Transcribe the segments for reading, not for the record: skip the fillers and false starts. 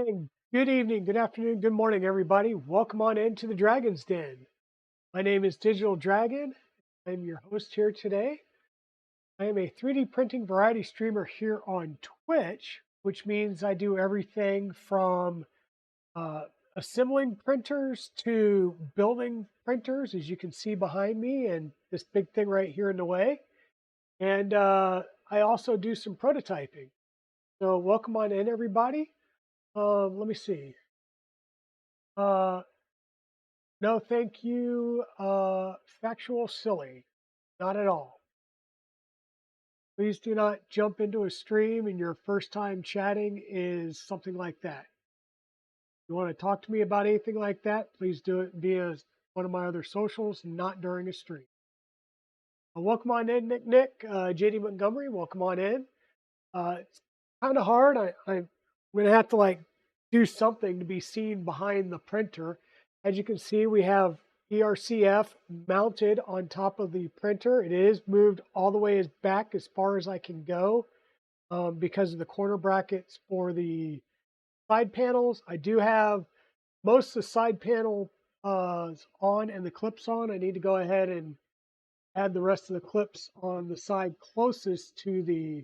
Hey, good evening, good afternoon, good morning, everybody. Welcome on into the Dragon's Den. My name is Digital Dragon. I'm your host here today. I am a 3D printing variety streamer here on Twitch, which means I do everything from uh, assembling printers to building printers, as you can see behind me, and this big thing right here in the way. And I also do some prototyping. So, welcome on in, everybody. Let me see. Uh, No, thank you. Factual silly. Not at all. Please do not jump into a stream and your first time chatting is something like that. If you want to talk to me about anything like that, please do it via one of my other socials, not during a stream. Welcome on in, Nick. JD Montgomery, welcome on in. It's kind of hard. I'm going to have to do something to be seen behind the printer. As you can see, we have ERCF mounted on top of the printer. It is moved all the way back as far as I can go because of the corner brackets for the side panels. I do have most of the side panel on and the clips on. I need to go ahead and add the rest of the clips on the side closest to the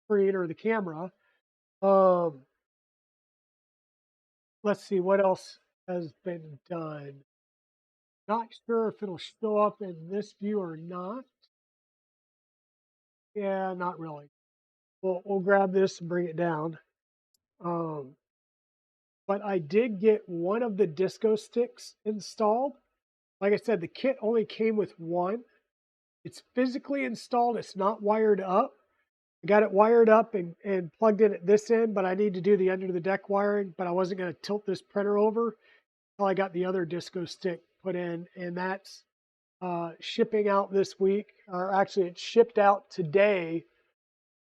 screen or the camera. Um, let's see what else has been done. Not sure if it'll show up in this view or not. Yeah, not really. We'll grab this and bring it down. Um, but I did get one of the disco sticks installed. Like I said, the kit only came with one. It's physically installed. It's not wired up. I got it wired up and plugged in at this end, but I need to do the under the deck wiring. But I wasn't going to tilt this printer over until I got the other disco stick put in, and that's shipping out this week. Or actually, it shipped out today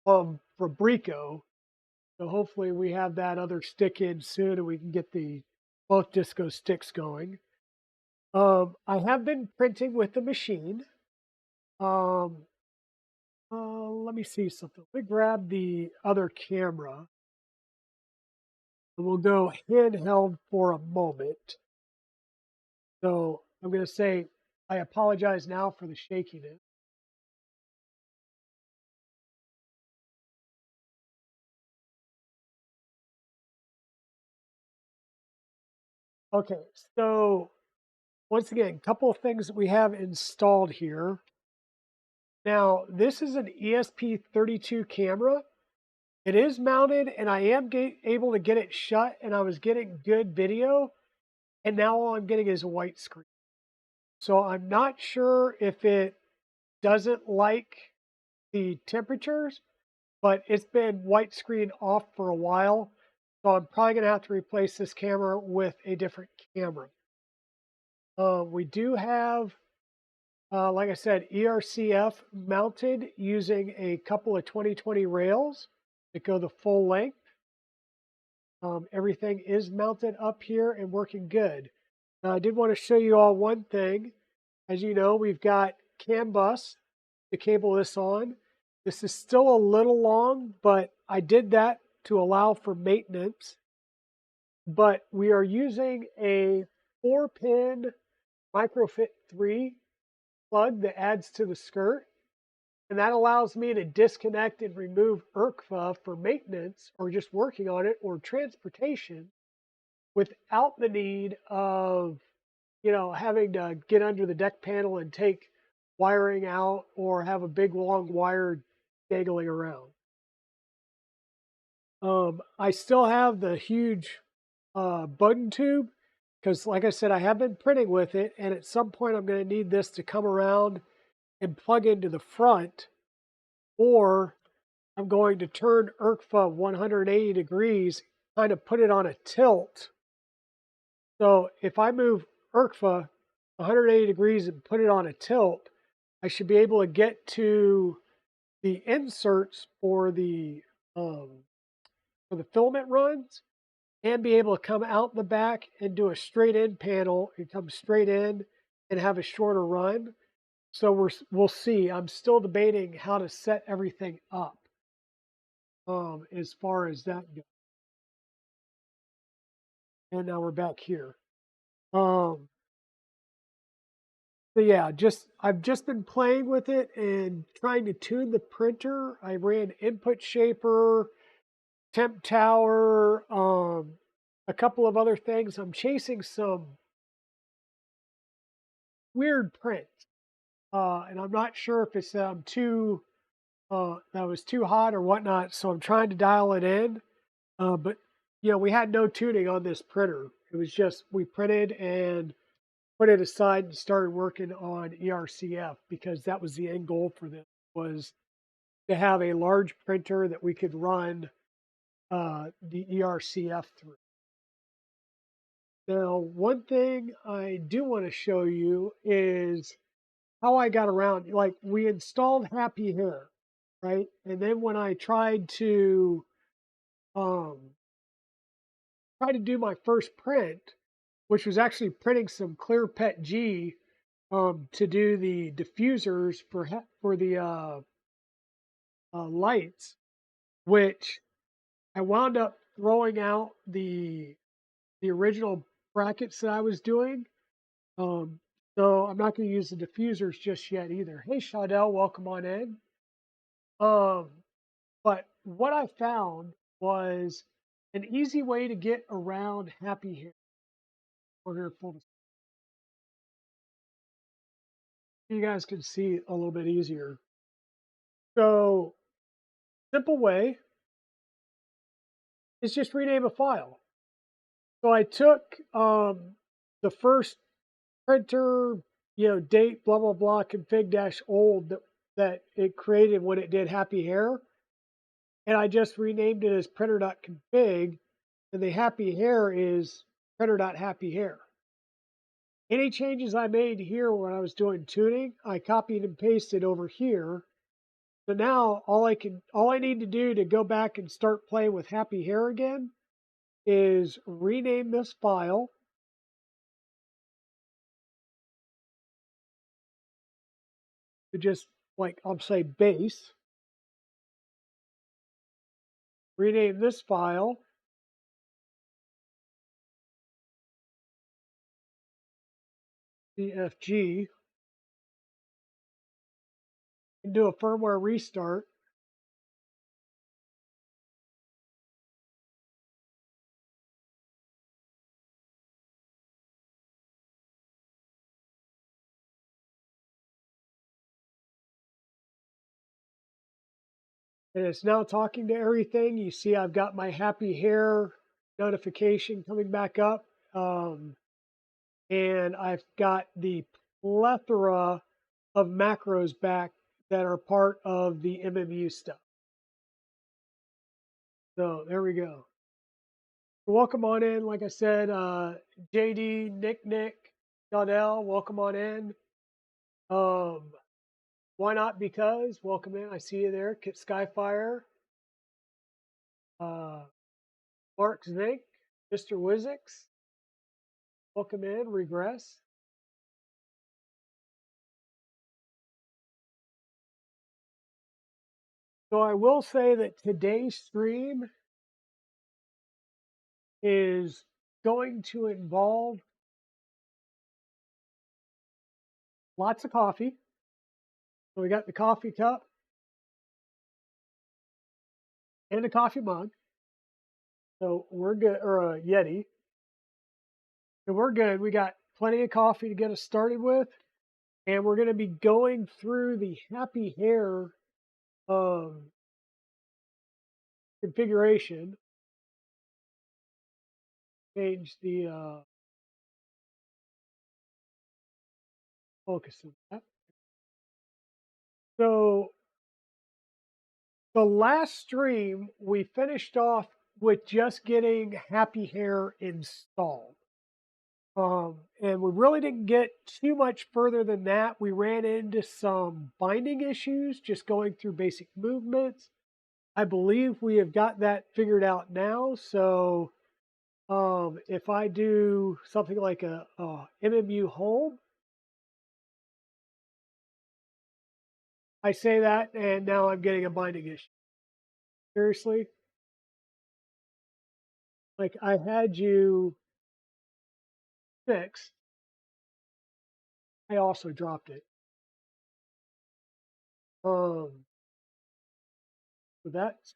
from Fabrico. So hopefully we have that other stick in soon, and we can get the both disco sticks going. I have been printing with the machine. Um, let me see something. Let me grab the other camera. And we'll go handheld for a moment. So I'm going to say I apologize now for the shakiness. Okay, so once again, a couple of things that we have installed here. Now, this is an ESP32 camera. It is mounted, and I am able to get it shut, and I was getting good video, and now all I'm getting is a white screen. So I'm not sure if it doesn't like the temperatures, but it's been white screen off for a while. So I'm probably going to have to replace this camera with a different camera. We do have, like I said, ERCF mounted using a couple of 2020 rails that go the full length. Everything is mounted up here and working good. Now, I did want to show you all one thing. As you know, we've got CAN bus to cable this on. This is still a little long, but I did that to allow for maintenance. But we are using a 4-pin microfit 3 plug that adds to the skirt. And that allows me to disconnect and remove ERCF for maintenance or just working on it or transportation without the need of, having to get under the deck panel and take wiring out or have a big long wire dangling around. I still have the huge button tube because, like I said, I have been printing with it, and at some point I'm going to need this to come around and plug into the front, or I'm going to turn ERCF 180 degrees, kind of put it on a tilt. So if I move ERCF 180 degrees and put it on a tilt, I should be able to get to the inserts for the filament runs and be able to come out the back and do a straight in panel and come straight in and have a shorter run. So we'll see. I'm still debating how to set everything up as far as that goes. and now we're back here. So yeah, I've just been playing with it and trying to tune the printer. I ran input shaper, temp tower, a couple of other things. I'm chasing some weird prints, and I'm not sure if it's too that was too hot or whatnot. So I'm trying to dial it in. But we had no tuning on this printer. It was just we printed and put it aside and started working on ERCF because that was the end goal for this, was to have a large printer that we could run the ERCF through. Now, one thing I do want to show you is how I got around. Like, we installed Happy Hare, right? And then when I tried to do my first print, which was actually printing some clear PET G to do the diffusers for the lights, which I wound up throwing out the original brackets that I was doing. So I'm not going to use the diffusers just yet either. Hey, Shadell, welcome on in. But what I found was an easy way to get around Happy Hare. We're here full. You guys can see a little bit easier. So, simple way is just rename a file. So I took the first printer, date, blah, blah, blah, config-old that it created when it did Happy Hare. And I just renamed it as printer.config. And the Happy Hare is printer.happyhare. Any changes I made here when I was doing tuning, I copied and pasted over here. So now all I need to do to go back and start playing with Happy Hare again is rename this file. To just, like, I'll say base. Rename this file. CFG. And do a firmware restart. And it's now talking to everything. You see I've got my Happy Hare notification coming back up. And I've got the plethora of macros back that are part of the MMU stuff. So there we go. Welcome on in. Like I said, JD, Nick, Donnell, welcome on in. Why not? Because welcome in. I see you there. Kit Skyfire, Mark Zink, Mr. Wizix, welcome in. Regress. So I will say that today's stream is going to involve lots of coffee. So we got the coffee cup and a coffee mug. So we're good, or a Yeti. So we're good. We got plenty of coffee to get us started with. And we're going to be going through the Happy Hare configuration. Change the focus of that. So the last stream, we finished off with just getting Happy Hare installed. And we really didn't get too much further than that. We ran into some binding issues just going through basic movements. I believe we have got that figured out now. So if I do something like a MMU home, I say that, and now I'm getting a binding issue. Seriously? Like, I had you fixed, I also dropped it. So that's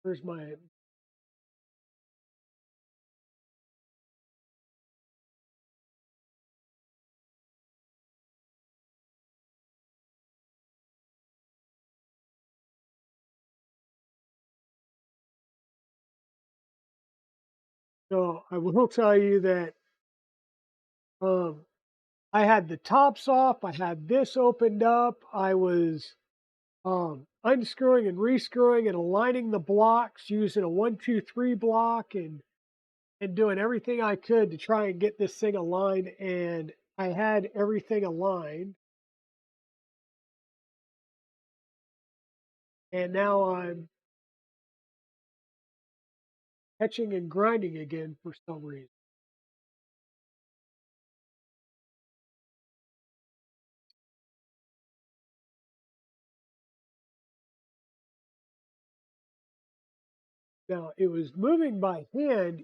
where's my, so I will tell you that um, I had the tops off, I had this opened up, I was unscrewing and rescrewing and aligning the blocks using a 1, 2, 3 block and doing everything I could to try and get this thing aligned. And I had everything aligned. And now I'm etching and grinding again for some reason. Now it was moving by hand.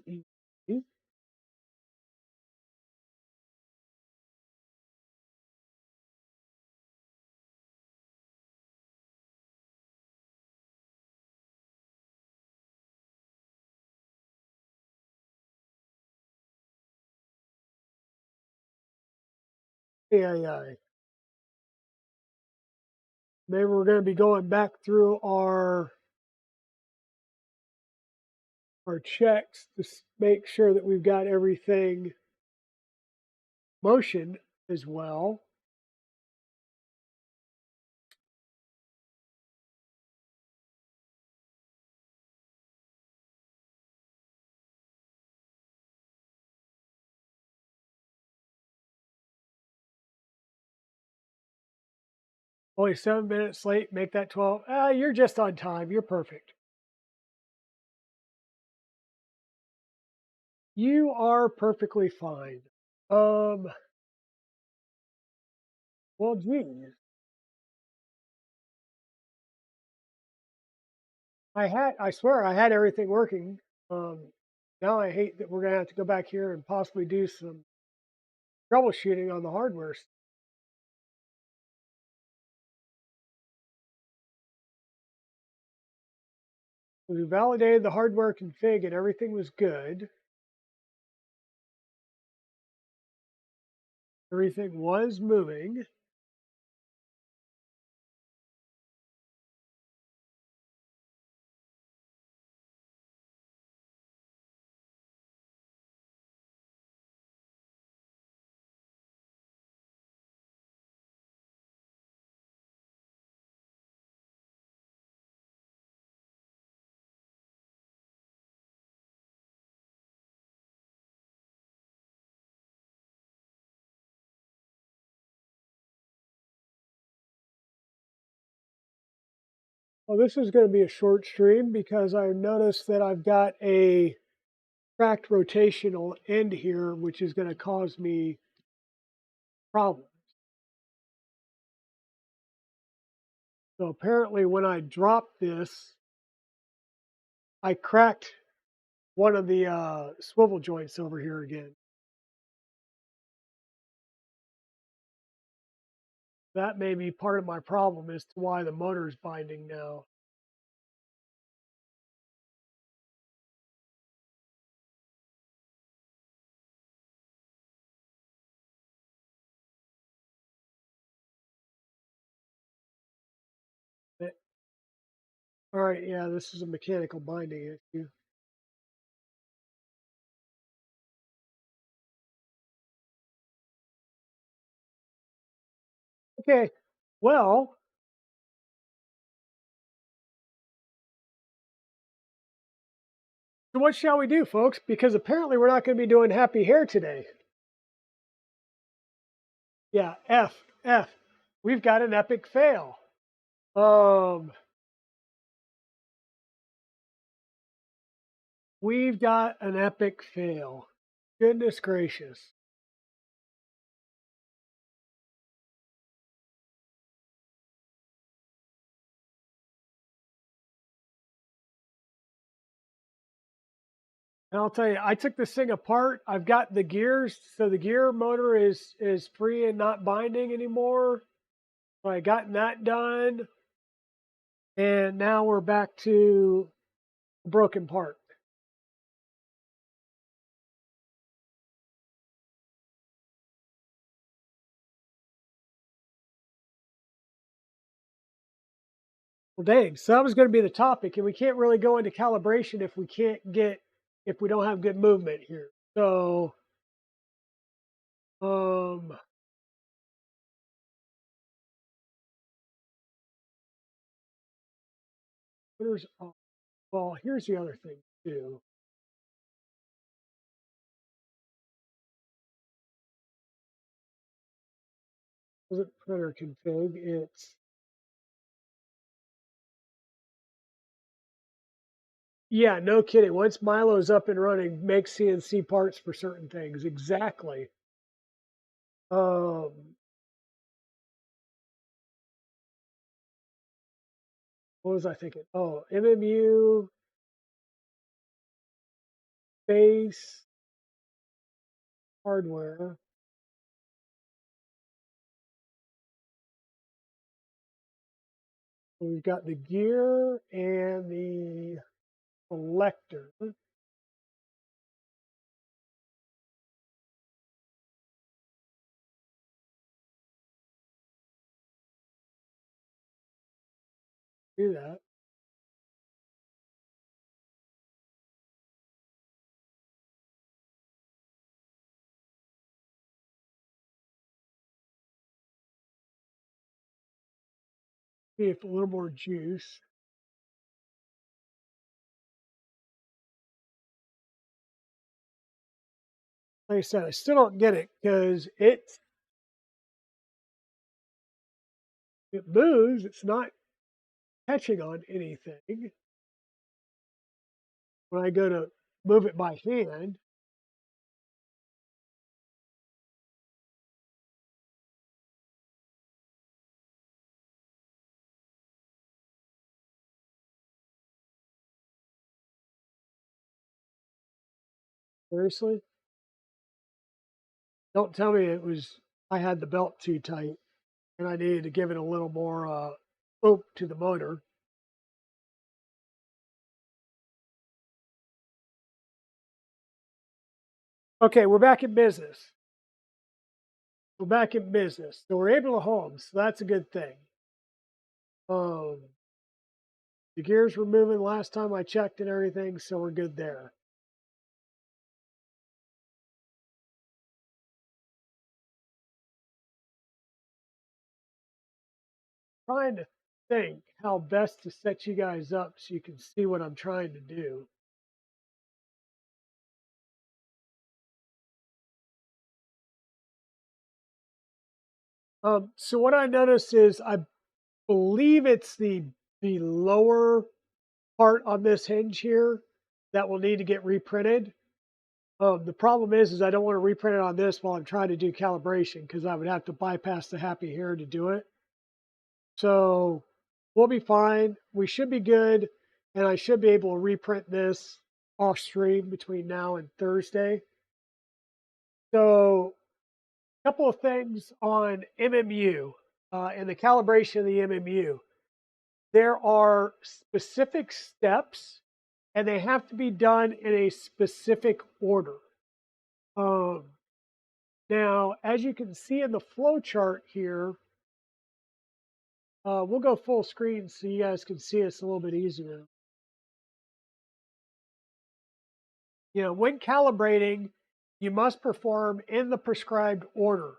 Yeah. Maybe we're going to be going back through our checks to make sure that we've got everything motion as well. Only 7 minutes late, make that 12. You're just on time. You're perfect. You are perfectly fine. Well, geez. I swear I had everything working. Now I hate that we're gonna have to go back here and possibly do some troubleshooting on the hardware. We validated the hardware config and everything was good. Everything was moving. Well, this is going to be a short stream because I noticed that I've got a tracked rotational end here, which is going to cause me problems. So apparently when I dropped this, I cracked one of the swivel joints over here again. That may be part of my problem as to why the motor is binding now. All right, yeah, this is a mechanical binding issue. Okay, well, so what shall we do, folks? Because apparently we're not going to be doing Happy Hare today. Yeah, F. We've got an epic fail. We've got an epic fail. Goodness gracious. And I'll tell you, I took this thing apart. I've got the gears, so the gear motor is free and not binding anymore. So I gotten that done, and now we're back to a broken part. Well, dang. So that was going to be the topic, and we can't really go into calibration if we don't have good movement here. So, um, there's well, here's the other thing too. Isn't printer config? It's yeah, no kidding. Once Milo's up and running, make CNC parts for certain things. Exactly. Um, what was I thinking? Oh, MMU base hardware. We've got the gear and the selector. Do that. See if a little more juice. Like I said, I still don't get it because it moves. It's not catching on anything. When I go to move it by hand, seriously, don't tell me I had the belt too tight and I needed to give it a little more oomph to the motor. Okay, we're back in business. We're back in business. So we're able to home, so that's a good thing. Um, the gears were moving last time I checked and everything, so we're good there. Trying to think how best to set you guys up so you can see what I'm trying to do. So what I noticed is I believe it's the lower part on this hinge here that will need to get reprinted. The problem is I don't want to reprint it on this while I'm trying to do calibration because I would have to bypass the Happy Hare to do it. So we'll be fine. We should be good, and I should be able to reprint this off stream between now and Thursday. So a couple of things on MMU and the calibration of the MMU. There are specific steps, and they have to be done in a specific order. Now, as you can see in the flow chart here, we'll go full screen so you guys can see us a little bit easier. You know, when calibrating, you must perform in the prescribed order.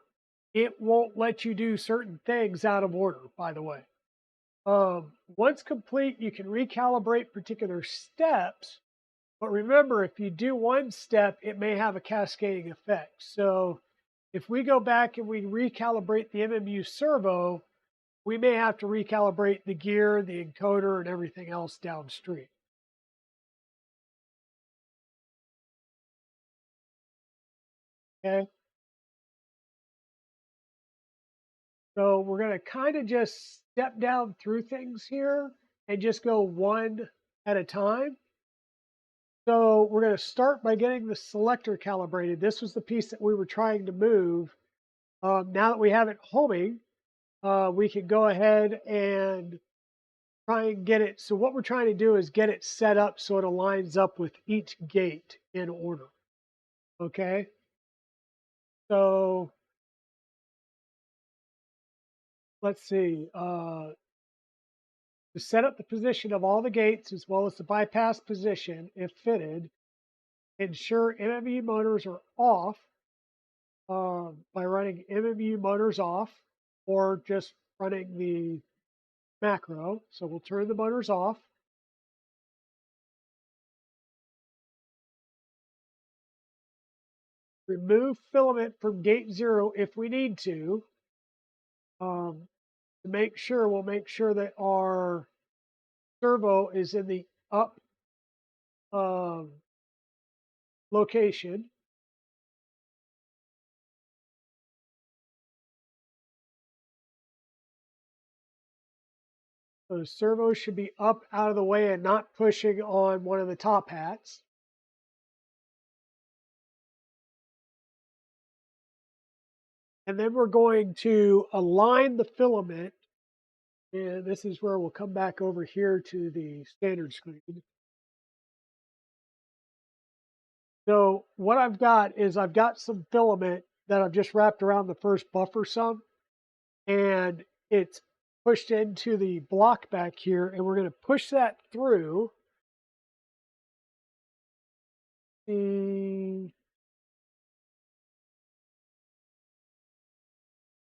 It won't let you do certain things out of order, by the way. Once complete, you can recalibrate particular steps, but remember, if you do one step, it may have a cascading effect. So if we go back and we recalibrate the MMU servo, we may have to recalibrate the gear, the encoder, and everything else downstream. Okay. So we're going to kind of just step down through things here and just go one at a time. So we're going to start by getting the selector calibrated. This was the piece that we were trying to move. Now that we have it homing, we can go ahead and try and get it. So what we're trying to do is get it set up so it aligns up with each gate in order. Okay. So let's see. To set up the position of all the gates as well as the bypass position, if fitted, ensure MMU motors are off by running MMU motors off or just running the macro. So we'll turn the motors off. Remove filament from gate 0 if we need to. To make sure, we'll make sure that our servo is in the up location. So the servo should be up out of the way and not pushing on one of the top hats. And then we're going to align the filament. And this is where we'll come back over here to the standard screen. So what I've got is I've got some filament that I've just wrapped around the first buffer sum. And it's pushed into the block back here. And we're going to push that through.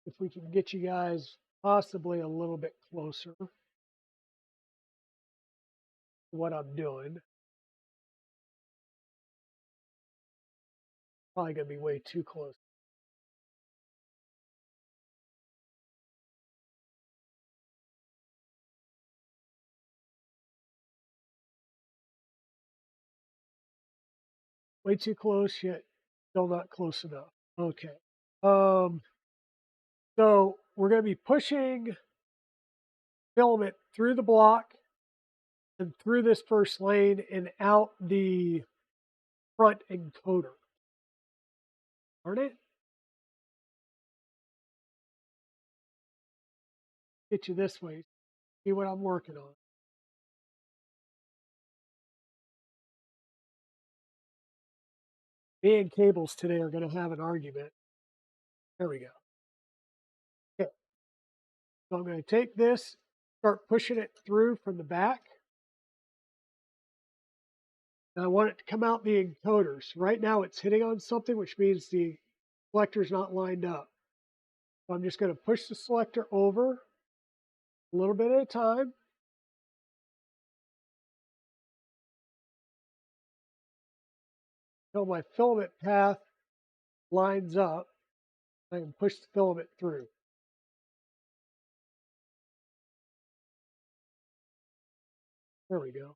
If we can get you guys possibly a little bit closer to what I'm doing. Probably going to be way too close. Way too close, yet still not close enough. Okay. So we're going to be pushing filament through the block and through this first lane and out the front encoder. Aren't it? Get you this way. See what I'm working on. Me and cables today are going to have an argument. There we go. Okay. So I'm going to take this, start pushing it through from the back. And I want it to come out the encoders. Right now it's hitting on something, which means the selector's not lined up. So I'm just going to push the selector over a little bit at a time. Until my filament path lines up. I can push the filament through. There we go.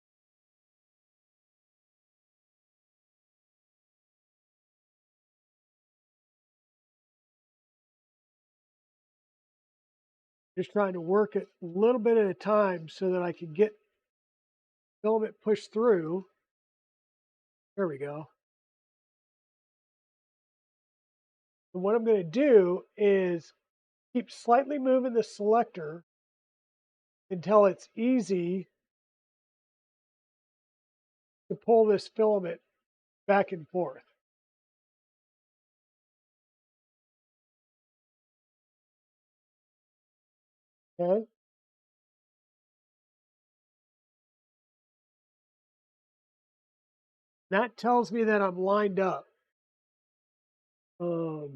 Just trying to work it a little bit at a time so that I can get filament pushed through. There we go. And what I'm going to do is keep slightly moving the selector until it's easy to pull this filament back and forth. Okay. That tells me that I'm lined up. So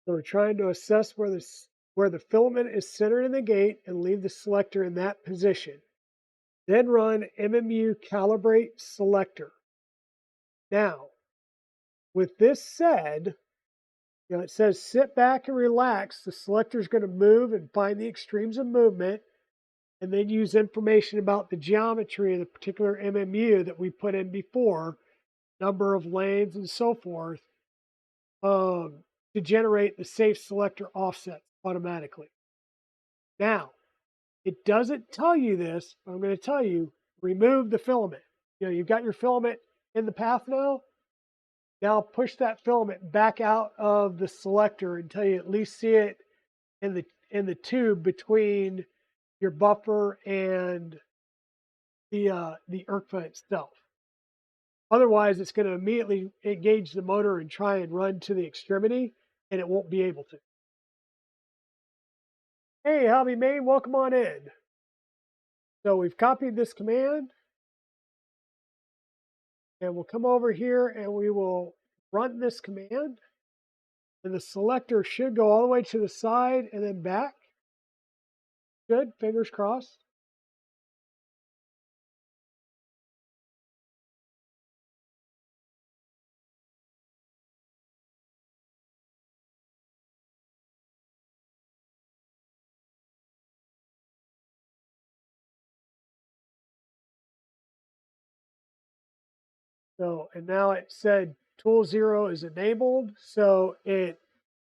we're trying to assess where the filament is centered in the gate and leave the selector in that position. Then run MMU calibrate selector. Now, with this said, it says sit back and relax. The selector is going to move and find the extremes of movement and then use information about the geometry of the particular MMU that we put in before, number of lanes and so forth, to generate the safe selector offsets automatically. Now, it doesn't tell you this, but I'm going to tell you, remove the filament. You've got your filament in the path now. Now push that filament back out of the selector until you at least see it in the tube between your buffer and the ERCT itself. Otherwise, it's going to immediately engage the motor and try and run to the extremity, and it won't be able to. Hey, Hobby Main, welcome on in. So we've copied this command, and we'll come over here and we will run this command, and the selector should go all the way to the side and then back. Good, fingers crossed. So, and now it said tool 0 is enabled. So it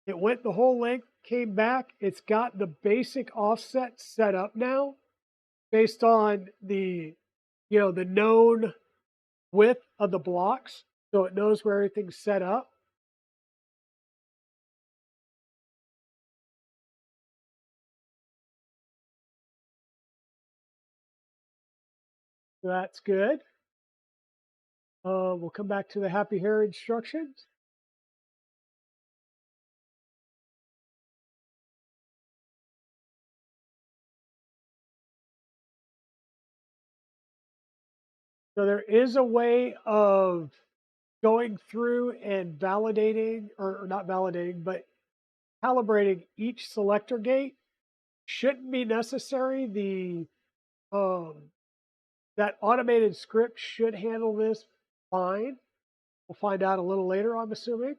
went the whole length, came back. It's got the basic offset set up now based on the known width of the blocks. So it knows where everything's set up. So that's good. We'll come back to the Happy Hare instructions. So there is a way of going through and validating, or not validating, but calibrating each selector gate. Shouldn't be necessary. That automated script should handle this fine. We'll find out a little later, I'm assuming.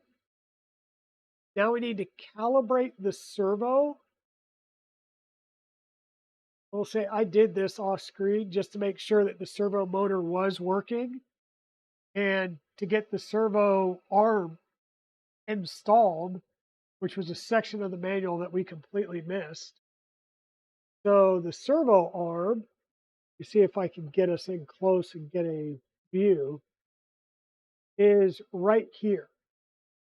Now we need to calibrate the servo. We'll say I did this off screen just to make sure that the servo motor was working and to get the servo arm installed, which was a section of the manual that we completely missed. So the servo arm, you see if I can get us in close and get a view, is right here.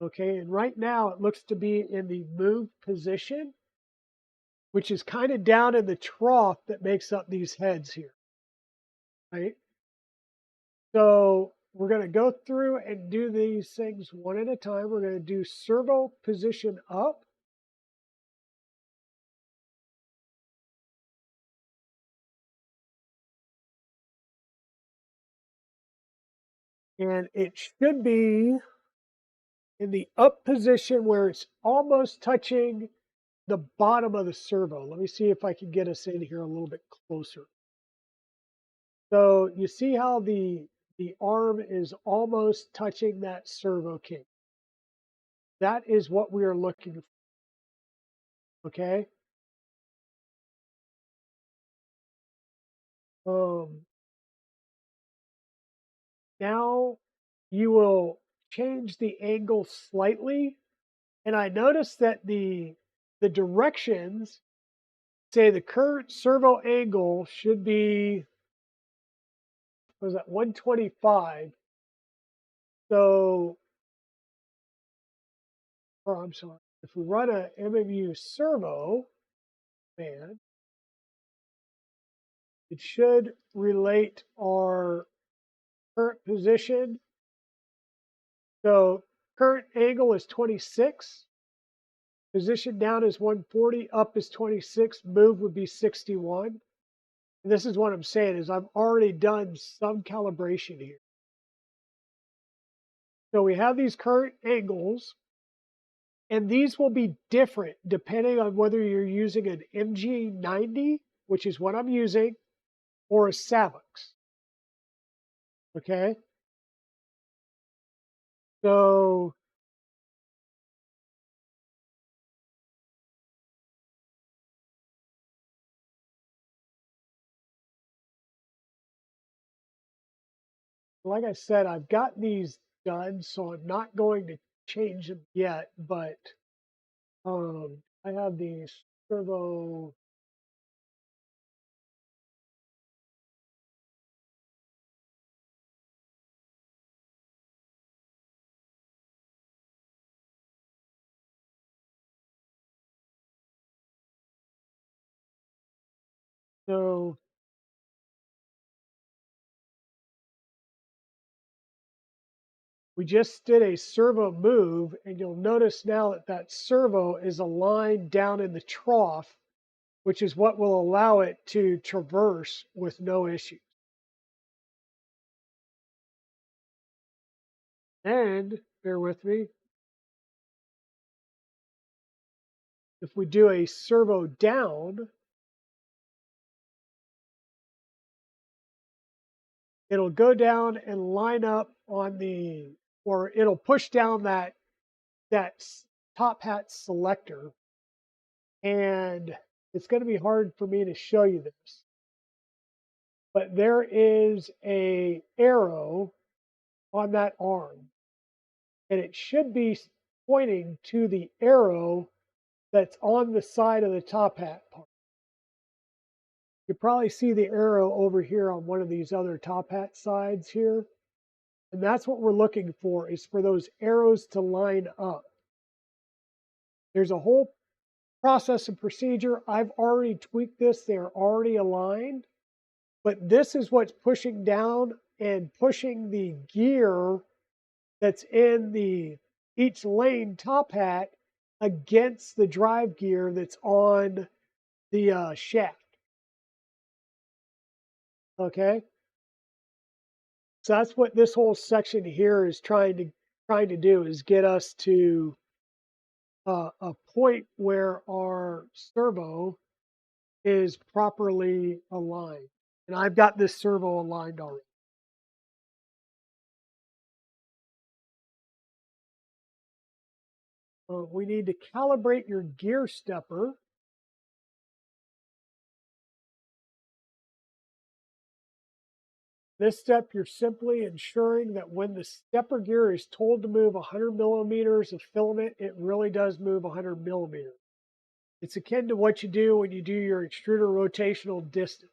Okay, and right now it looks to be in the move position, which is kind of down in the trough that makes up these heads here, right? So we're going to go through and do these things one at a time. We're going to do servo position up. And it should be in the up position where it's almost touching the bottom of the servo. Let me see if I can get us in here a little bit closer. So you see how the arm is almost touching that servo key. That is what we are looking for. Okay. Now you will change the angle slightly. And I noticed that the directions say the current servo angle should be, what was that, 125. So, or I'm sorry, if we run a MMU servo command, it should relate our current position. So current angle is 26. Position down is 140, up is 26, move would be 61. And this is what I'm saying is I've already done some calibration here. So we have these current angles, and these will be different depending on whether you're using an MG90, which is what I'm using, or a Savix. Okay? So like I said, I've got these done, so I'm not going to change them yet, but I have these Servo. So we just did a servo move, and you'll notice now that that servo is aligned down in the trough, which is what will allow it to traverse with no issue. And bear with me, if we do a servo down, it'll go down and line up on the, or it'll push down that top hat selector. And it's going to be hard for me to show you this, but there is a arrow on that arm, and it should be pointing to the arrow that's on the side of the top hat part. You probably see the arrow over here on one of these other top hat sides here. And that's what we're looking for, is for those arrows to line up. There's a whole process and procedure. I've already tweaked this. They're already aligned. But this is what's pushing down and pushing the gear that's in each lane top hat against the drive gear that's on the shaft. Okay, so that's what this whole section here is trying to do, is get us to a point where our servo is properly aligned. And I've got this servo aligned already. We need to calibrate your gear stepper. This step, you're simply ensuring that when the stepper gear is told to move 100 millimeters of filament, it really does move 100 millimeters. It's akin to what you do when you do your extruder rotational distance.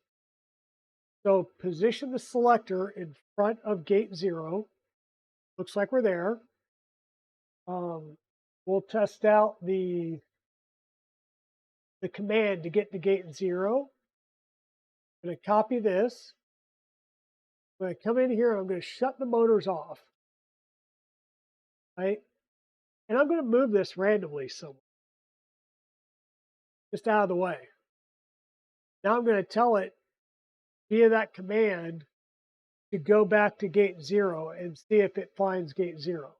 So position the selector in front of gate 0. Looks like we're there. We'll test out the command to get to gate 0. I'm going to copy this. I'm going to come in here and I'm going to shut the motors off. Right? And I'm going to move this randomly somewhere, just out of the way. Now I'm going to tell it via that command to go back to gate 0 and see if it finds gate 0.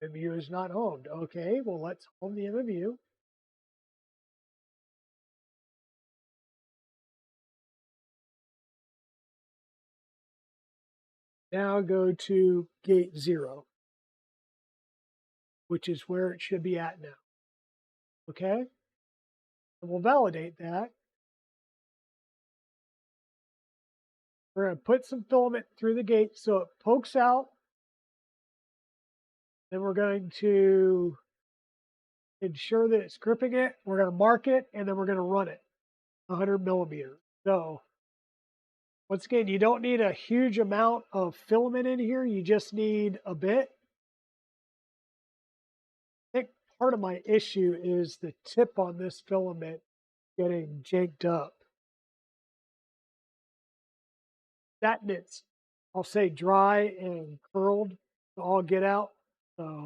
MMU is not homed. Okay, well, let's home the MMU. Now go to gate 0, which is where it should be at now. Okay, and we'll validate that. We're going to put some filament through the gate so it pokes out. Then we're going to ensure that it's gripping it. We're going to mark it, and then we're going to run it 100 millimeters. So once again, you don't need a huge amount of filament in here. You just need a bit. I think part of my issue is the tip on this filament getting janked up. That knit's, I'll say, dry and curled to all get out. So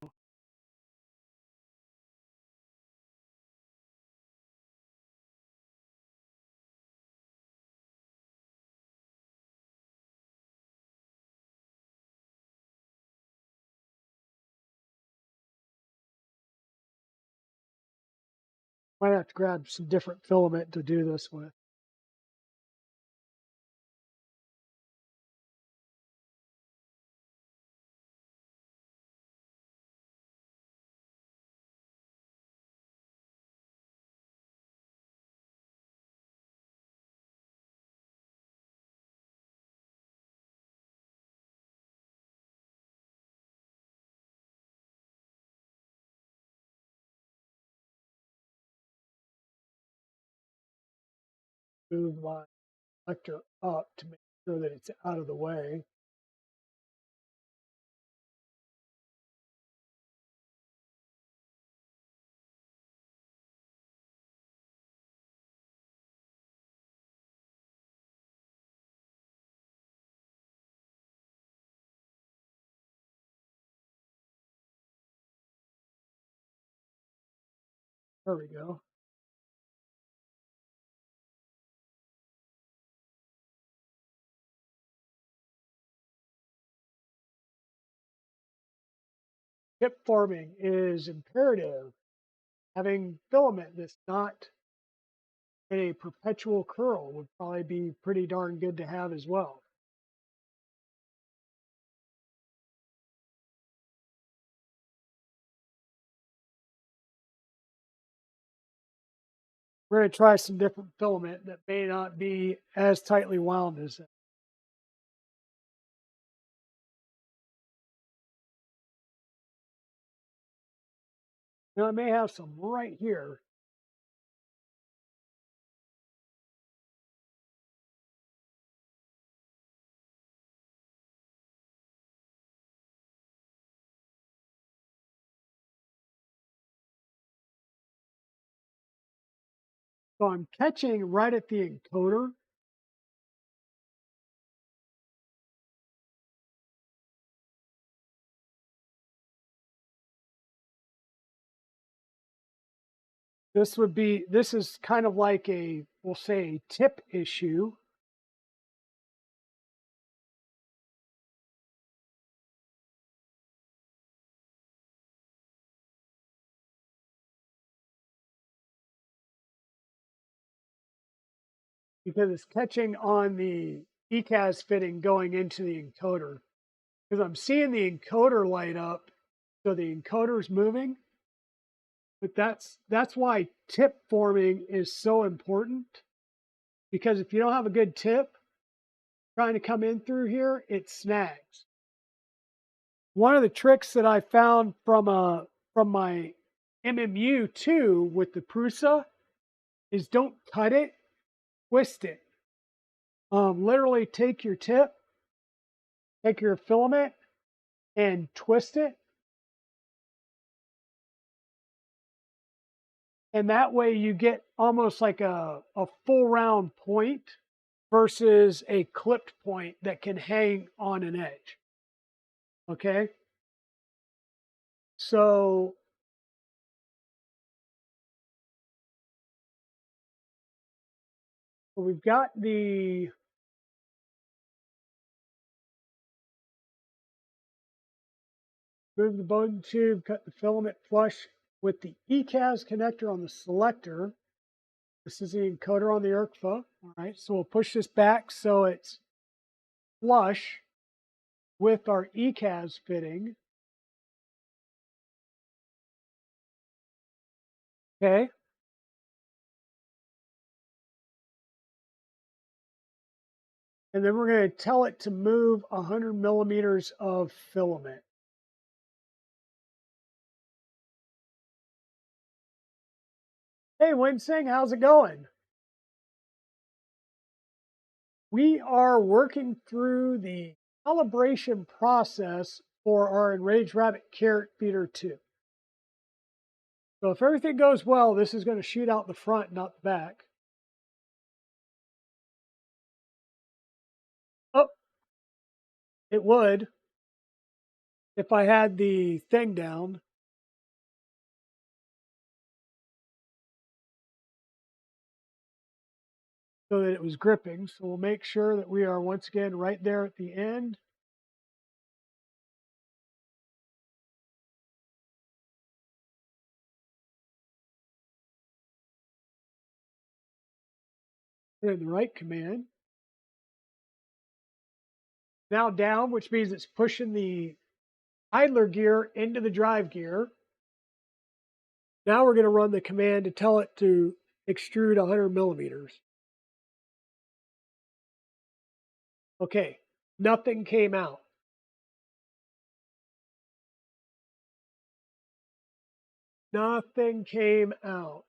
might have to grab some different filament to do this with. move my selector up to make sure that it's out of the way. There we go. Chip forming is imperative. Having filament that's not in a perpetual curl would probably be pretty darn good to have as well. We're going to try some different filament that may not be as tightly wound as that. Now I may have some right here. So I'm catching right at the encoder. This is kind of like we'll say a tip issue. Because it's catching on the ECAS fitting going into the encoder. Because I'm seeing the encoder light up, so the encoder is moving. But that's why tip forming is so important. Because if you don't have a good tip trying to come in through here, it snags. One of the tricks that I found from my MMU 2 with the Prusa is don't cut it, twist it. Literally take your tip, take your filament, and twist it. And that way you get almost like a full round point versus a clipped point that can hang on an edge. Okay? So we've got the move the bone tube, cut the filament flush with the ECAS connector on the selector. This is the encoder on the ERCT. All right, so we'll push this back so it's flush with our ECAS fitting. Okay. And then we're going to tell it to move 100 millimeters of filament. Hey, Winsing, how's it going? We are working through the calibration process for our Enraged Rabbit Carrot Feeder 2. So if everything goes well, this is going to shoot out the front, not the back. Oh, it would if I had the thing down. So that it was gripping. So we'll make sure that we are once again right there at the end. Put in the right command. Now down, which means it's pushing the idler gear into the drive gear. Now we're going to run the command to tell it to extrude 100 millimeters. Okay, nothing came out. Nothing came out.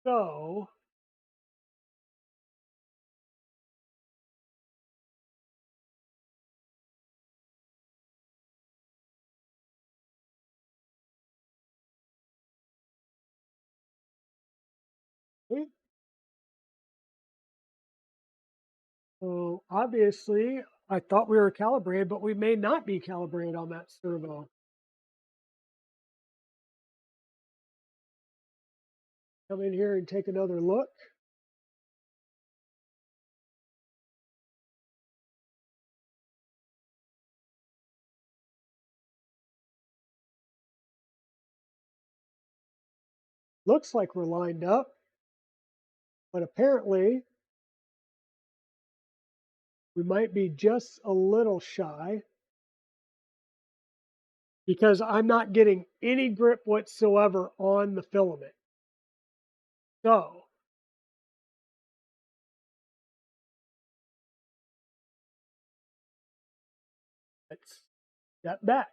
So So obviously, I thought we were calibrated, but we may not be calibrated on that servo. Come in here and take another look. Looks like we're lined up, but apparently we might be just a little shy because I'm not getting any grip whatsoever on the filament. So let's step back.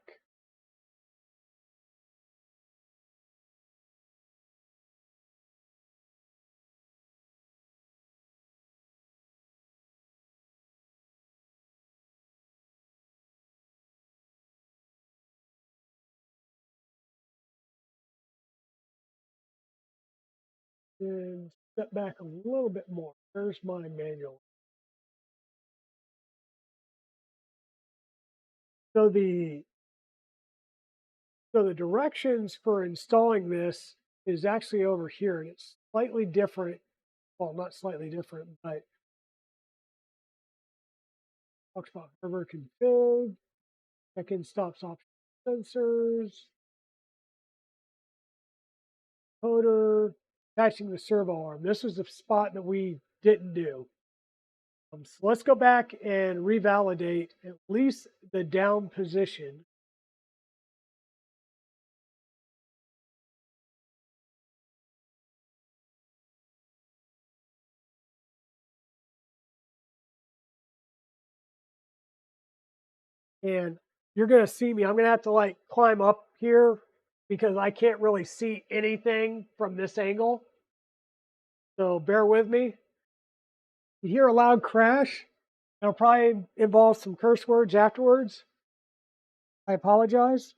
And step back a little bit more. There's my manual. So the directions for installing this is actually over here, and it's slightly different. Well, not slightly different, but talks about firmware config, check-in stops option sensors, encoder, attaching the servo arm. This was the spot that we didn't do. So let's go back and revalidate at least the down position. And you're going to see me. I'm going to have to like climb up here because I can't really see anything from this angle. So bear with me. You hear a loud crash. It'll probably involve some curse words afterwards. I apologize.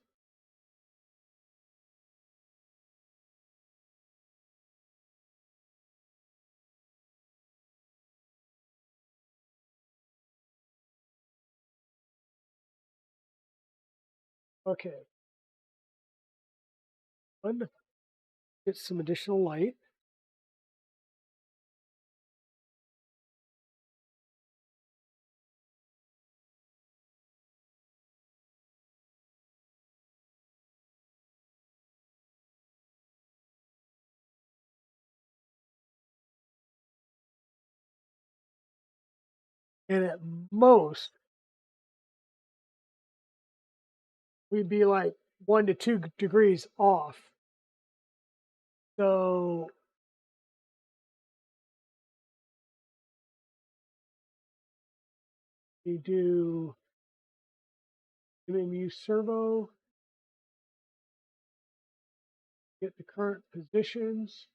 Okay. Get some additional light. And at most, we'd be like 1 to 2 degrees off. So we do MMU servo, get the current positions.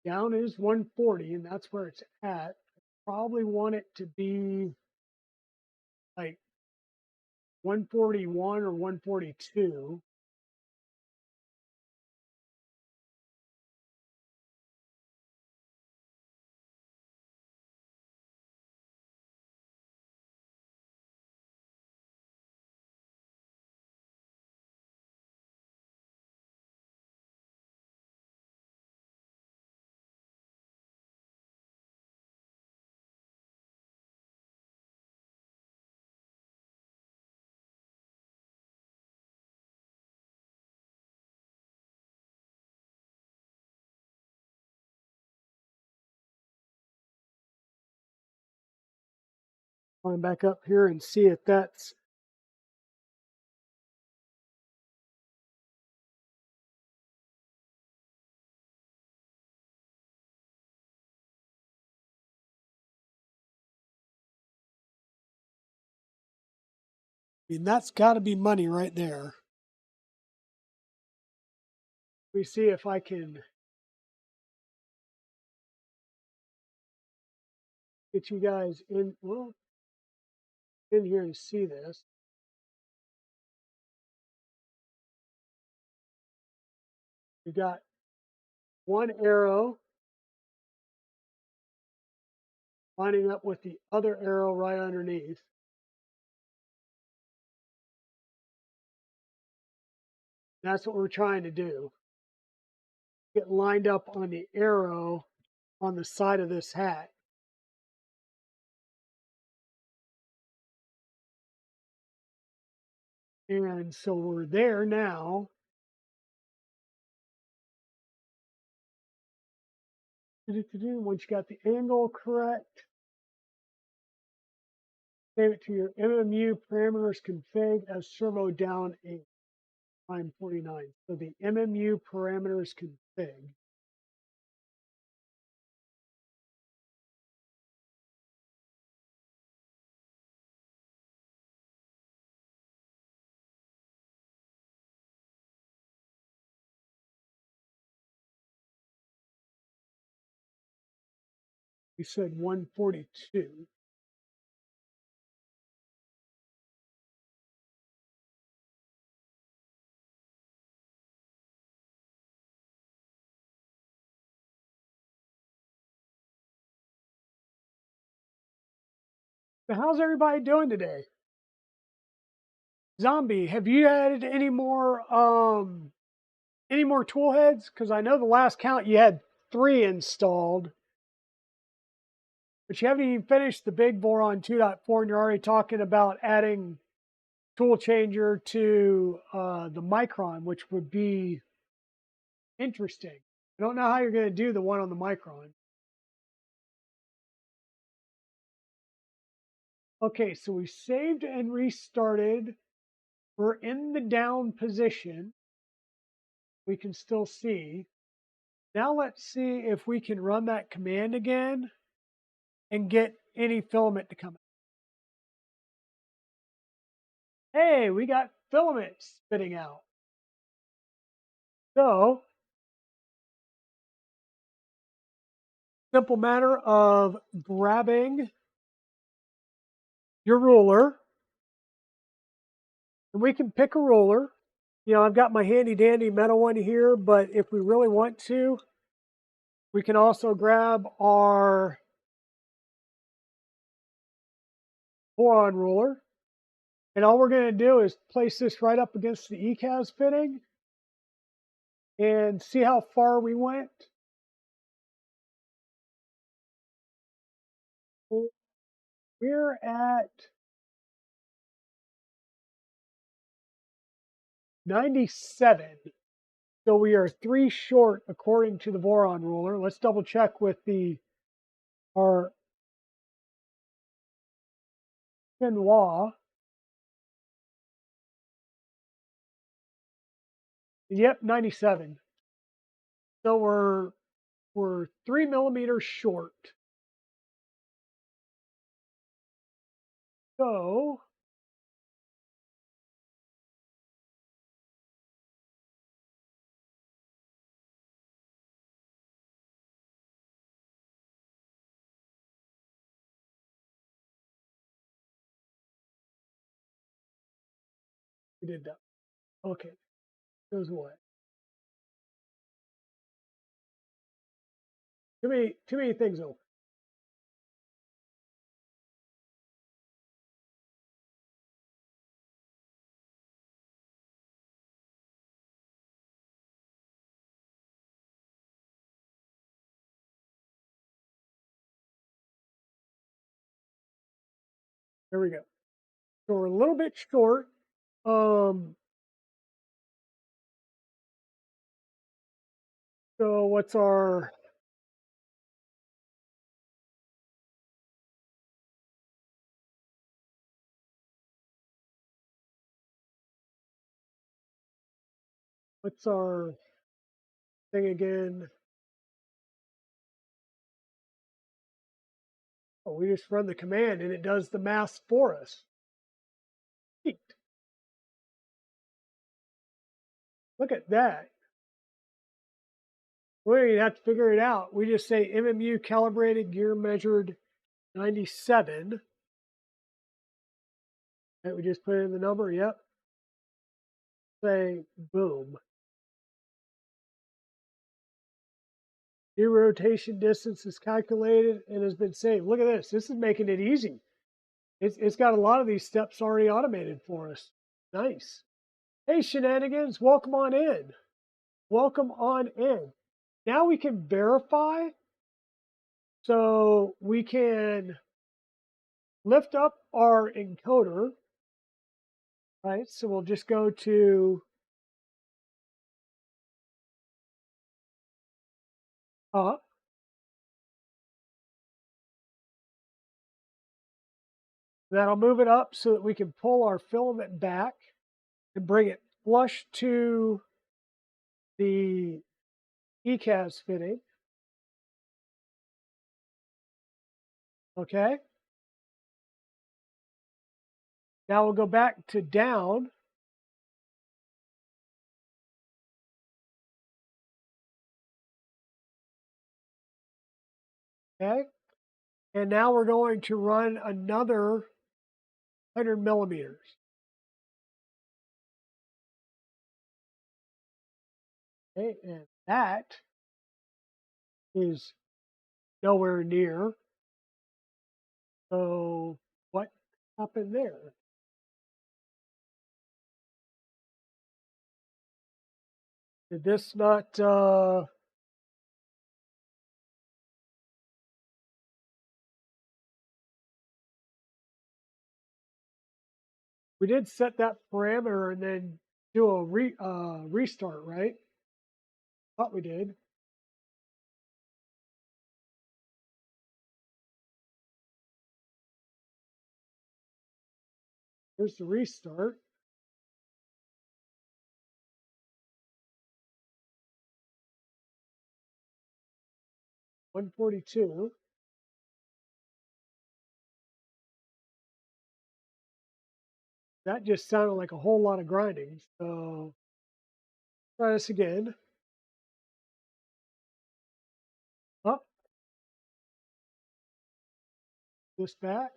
Down is 140, and that's where it's at. Probably want it to be like 141 or 142. Climb back up here and see if that's I mean, that's got to be money right there. We see if I can. I see if I can get you guys in, well, in here to see this. You got one arrow lining up with the other arrow right underneath. That's what we're trying to do. Get lined up on the arrow on the side of this hat. And so we're there now. Once you got the angle correct, save it to your MMU parameters config as servo down 8, line 49. So the MMU parameters config. We said 142. So how's everybody doing today? Zombie, have you added any more tool heads? Because I know the last count you had 3 installed, but you haven't even finished the big Voron 2.4, and you're already talking about adding tool changer to the Micron, which would be interesting. I don't know how you're going to do the one on the Micron. Okay, so we saved and restarted. We're in the down position. We can still see. Now let's see if we can run that command again and get any filament to come out. Hey, we got filament spitting out. So, simple matter of grabbing your ruler, and we can pick a ruler. You know, I've got my handy dandy metal one here, but if we really want to, we can also grab our Voron ruler. And all we're going to do is place this right up against the ECAS fitting and see how far we went. We're at 97. So we are 3 short according to the Voron ruler. Let's double check with our Benoit. Yep, 97. So we're 3 millimeters short. So we did that. Okay. Goes away. Too many things open. There we go. So we're a little bit short. So what's our thing again? Oh, we just run the command and it does the math for us. Neat. Look at that. We don't even have to figure it out. We just say MMU calibrated, gear measured, 97. Right, we just put in the number, yep. Say boom. New rotation distance is calculated and has been saved. Look at this. This is making it easy. It's got a lot of these steps already automated for us. Nice. Hey, shenanigans, welcome on in. Welcome on in. Now we can verify. So we can lift up our encoder. Right, so we'll just go to up. That'll move it up so that we can pull our filament back and bring it flush to the ECAS fitting. Okay. Now we'll go back to down. Okay. And now we're going to run another 100 millimeters. Okay. And that is nowhere near. So what happened there? Did this not we did set that parameter and then do a restart, right? Thought we did. Here's the restart. $142. That just sounded like a whole lot of grinding. So try this again. Up. This back.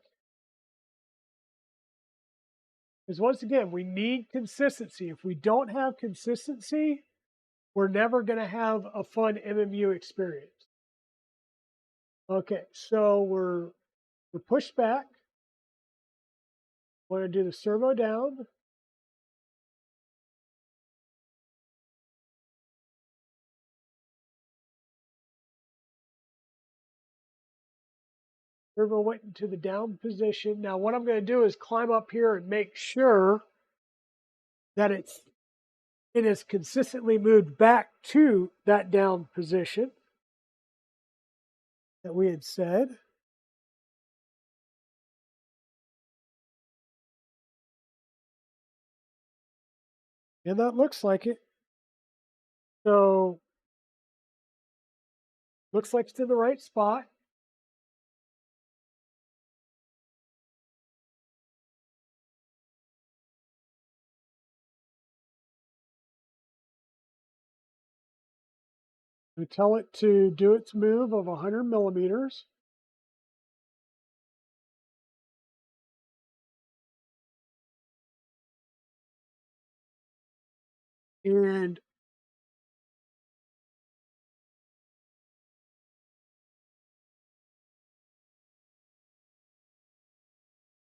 Because once again, we need consistency. If we don't have consistency, we're never going to have a fun MMU experience. Okay, so we're pushed back. We're going to do the servo down. Servo went into the down position. Now what I'm going to do is climb up here and make sure that it is consistently moved back to that down position that we had said. And that looks like it. So looks like it's in the right spot. We tell it to do its move of 100 millimeters. And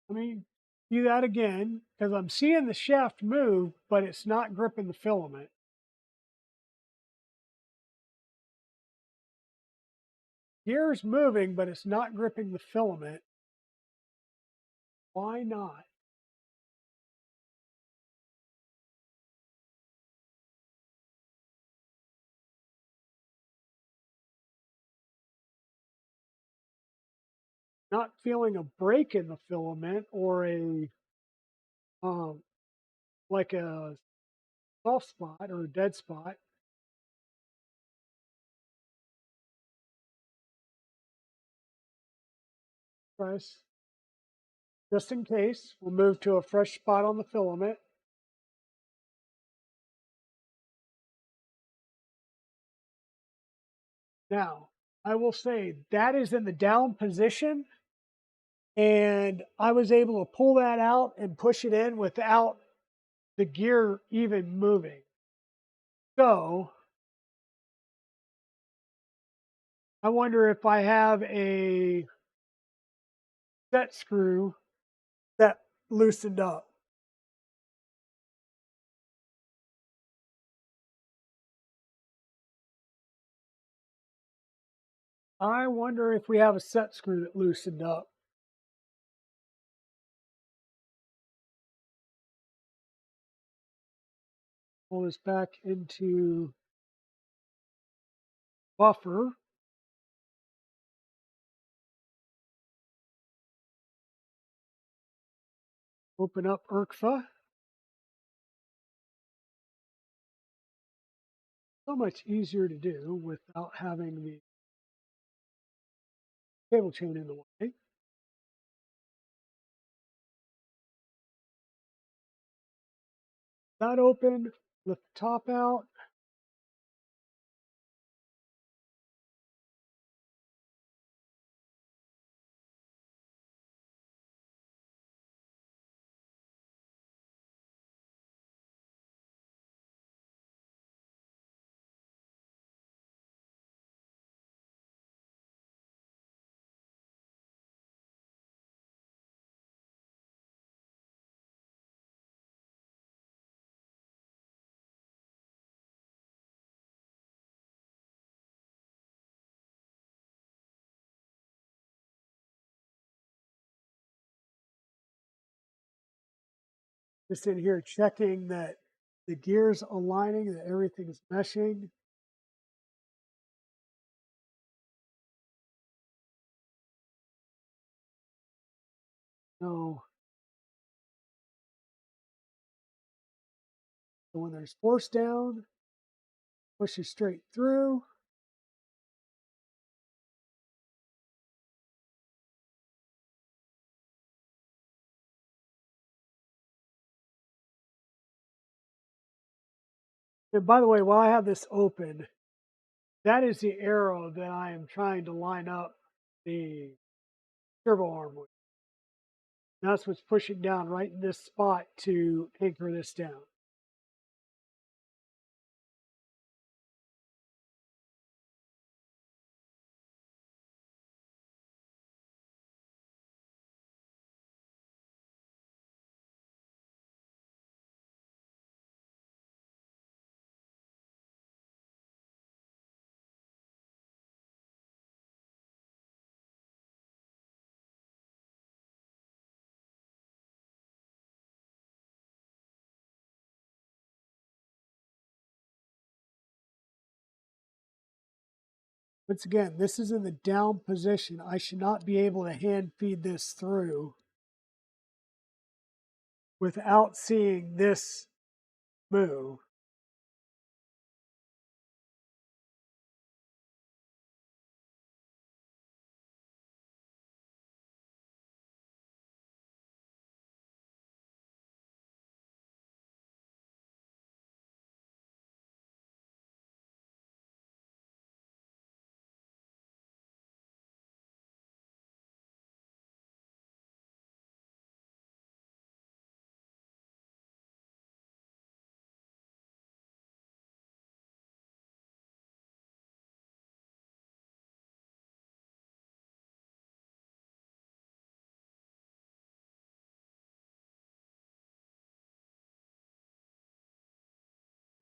let me do that again because I'm seeing the shaft move, but it's not gripping the filament. Gear's moving, but it's not gripping the filament. Why not? Not feeling a break in the filament or a like a soft spot or a dead spot. Press. Just in case, we'll move to a fresh spot on the filament. Now, I will say that is in the down position and I was able to pull that out and push it in without the gear even moving. So I wonder if I have a set screw that loosened up. I wonder if we have a set screw that loosened up. Pull this back into buffer. Open up ERCFA. So much easier to do without having the cable chain in the way. That open, lift the top out. Just in here checking that the gear's aligning, that everything's meshing. So when there's force down, push it straight through. And by the way, while I have this open, that is the arrow that I am trying to line up the servo arm with. That's what's pushing down right in this spot to anchor this down. Once again, this is in the down position. I should not be able to hand feed this through without seeing this move.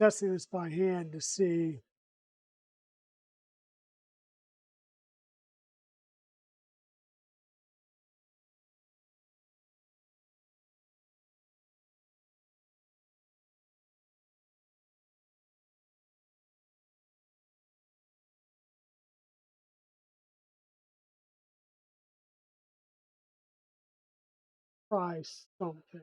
Testing this by hand to see. Try something.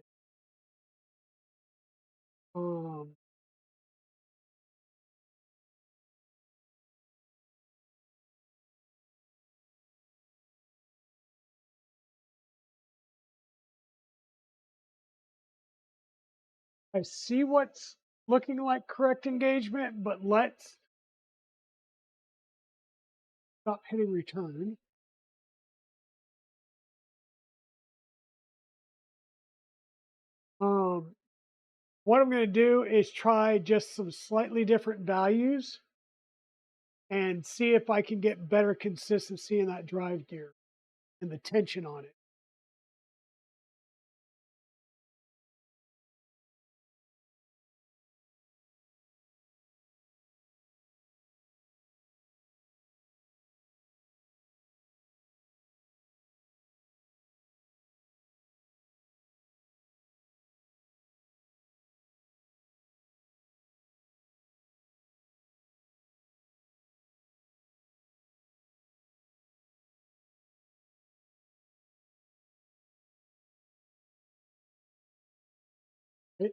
I see what's looking like correct engagement, but let's stop hitting return. What I'm going to do is try just some slightly different values and see if I can get better consistency in that drive gear and the tension on it.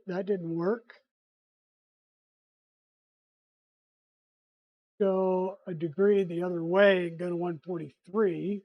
That didn't work. Go a degree the other way and go to 143.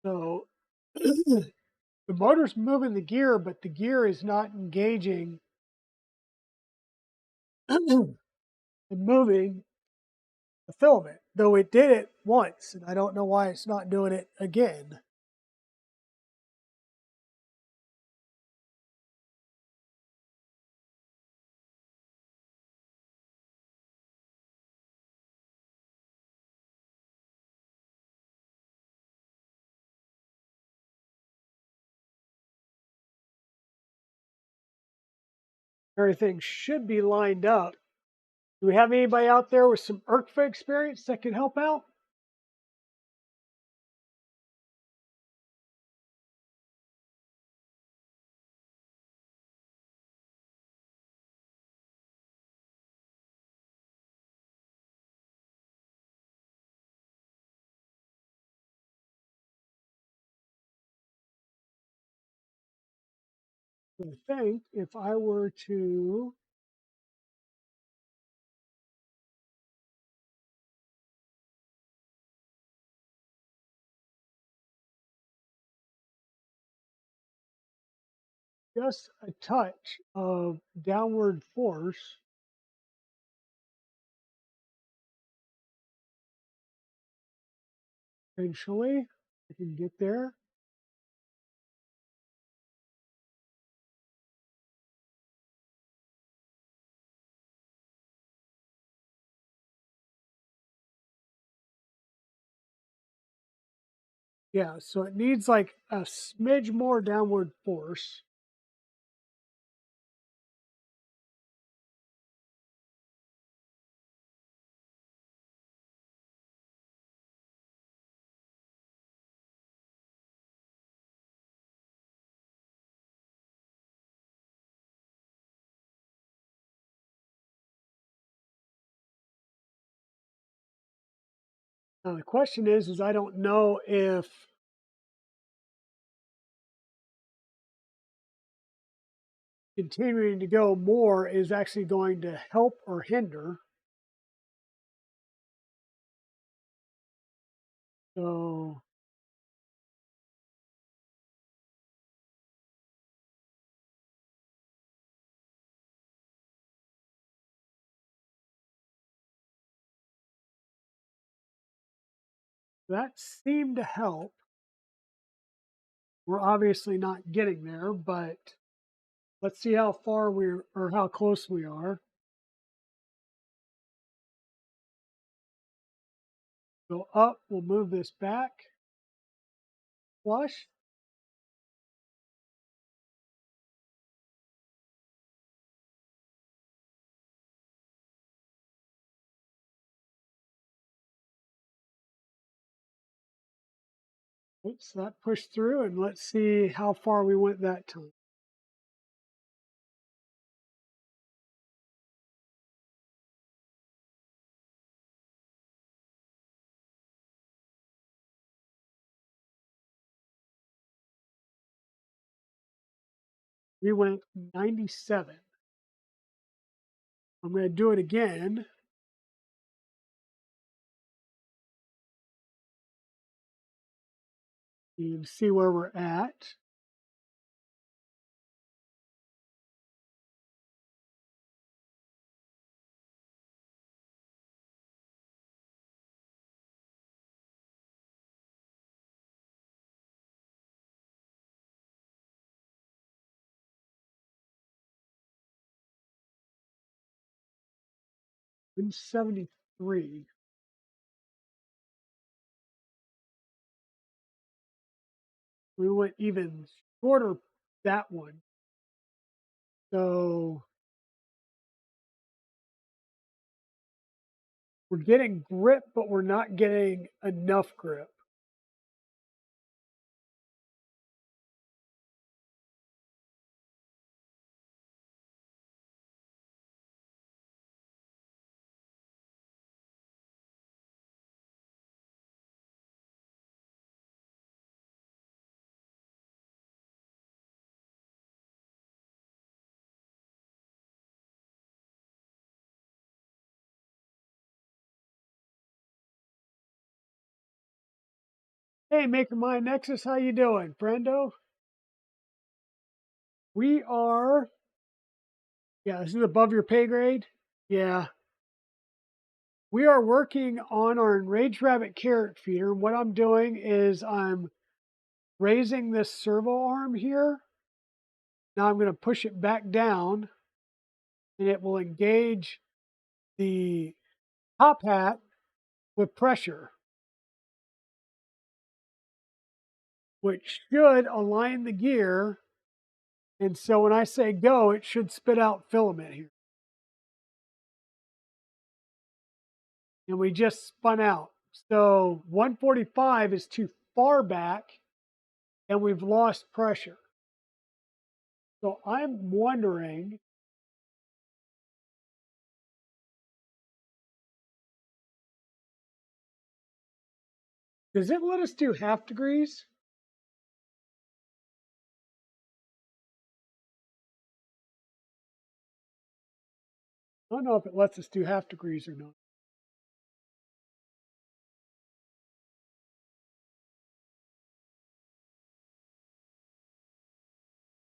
So the motor's moving the gear, but the gear is not engaging and moving the filament, though it did it once, and I don't know why it's not doing it again. Everything should be lined up. Do we have anybody out there with some ERCT experience that can help out? I think if I were to just a touch of downward force, eventually I can get there. Yeah, so it needs like a smidge more downward force. Now the question is I don't know if continuing to go more is actually going to help or hinder. So that seemed to help. We're obviously not getting there, but let's see how far we're or how close we are. Go up, we'll move this back. Flush. Oops, that pushed through, and let's see how far we went that time. We went 97. I'm going to do it again. And see where we're at. In 73. We went even shorter that one. So we're getting grip, but we're not getting enough grip. Hey, Maker My Nexus, how you doing, friendo? We are, yeah, this is above your pay grade. Yeah. We are working on our Enraged Rabbit Carrot Feeder. What I'm doing is I'm raising this servo arm here. Now I'm going to push it back down, and it will engage the top hat with pressure, which should align the gear. And so when I say go, it should spit out filament here. And we just spun out. So 145 is too far back, and we've lost pressure. So I'm wondering, does it let us do half degrees? I don't know if it lets us do half degrees or not.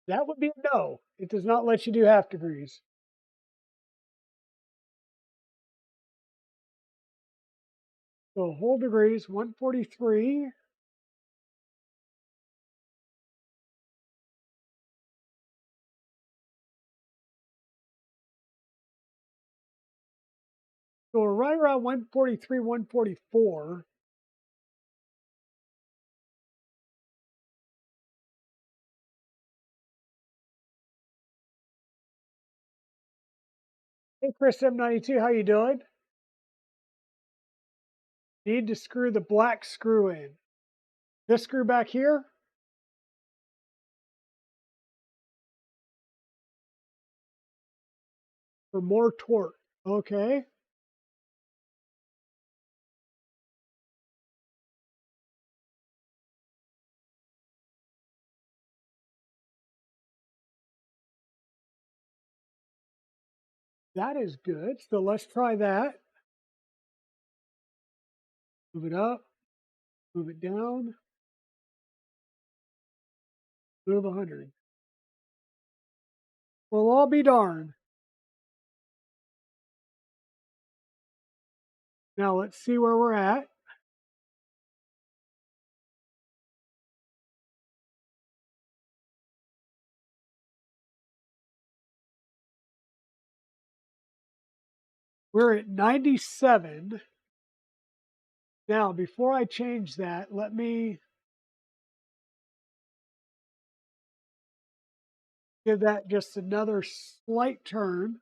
That would be a no. It does not let you do half degrees. So whole degrees, 143. So we're right around 143, 144. Hey, Chris M92, how you doing? Need to screw the black screw in. This screw back here? For more torque. Okay. That is good. So let's try that. Move it up, move it down, move 100. We'll all be darned. Now let's see where we're at. We're at 97. Now, before I change that, let me give that just another slight turn.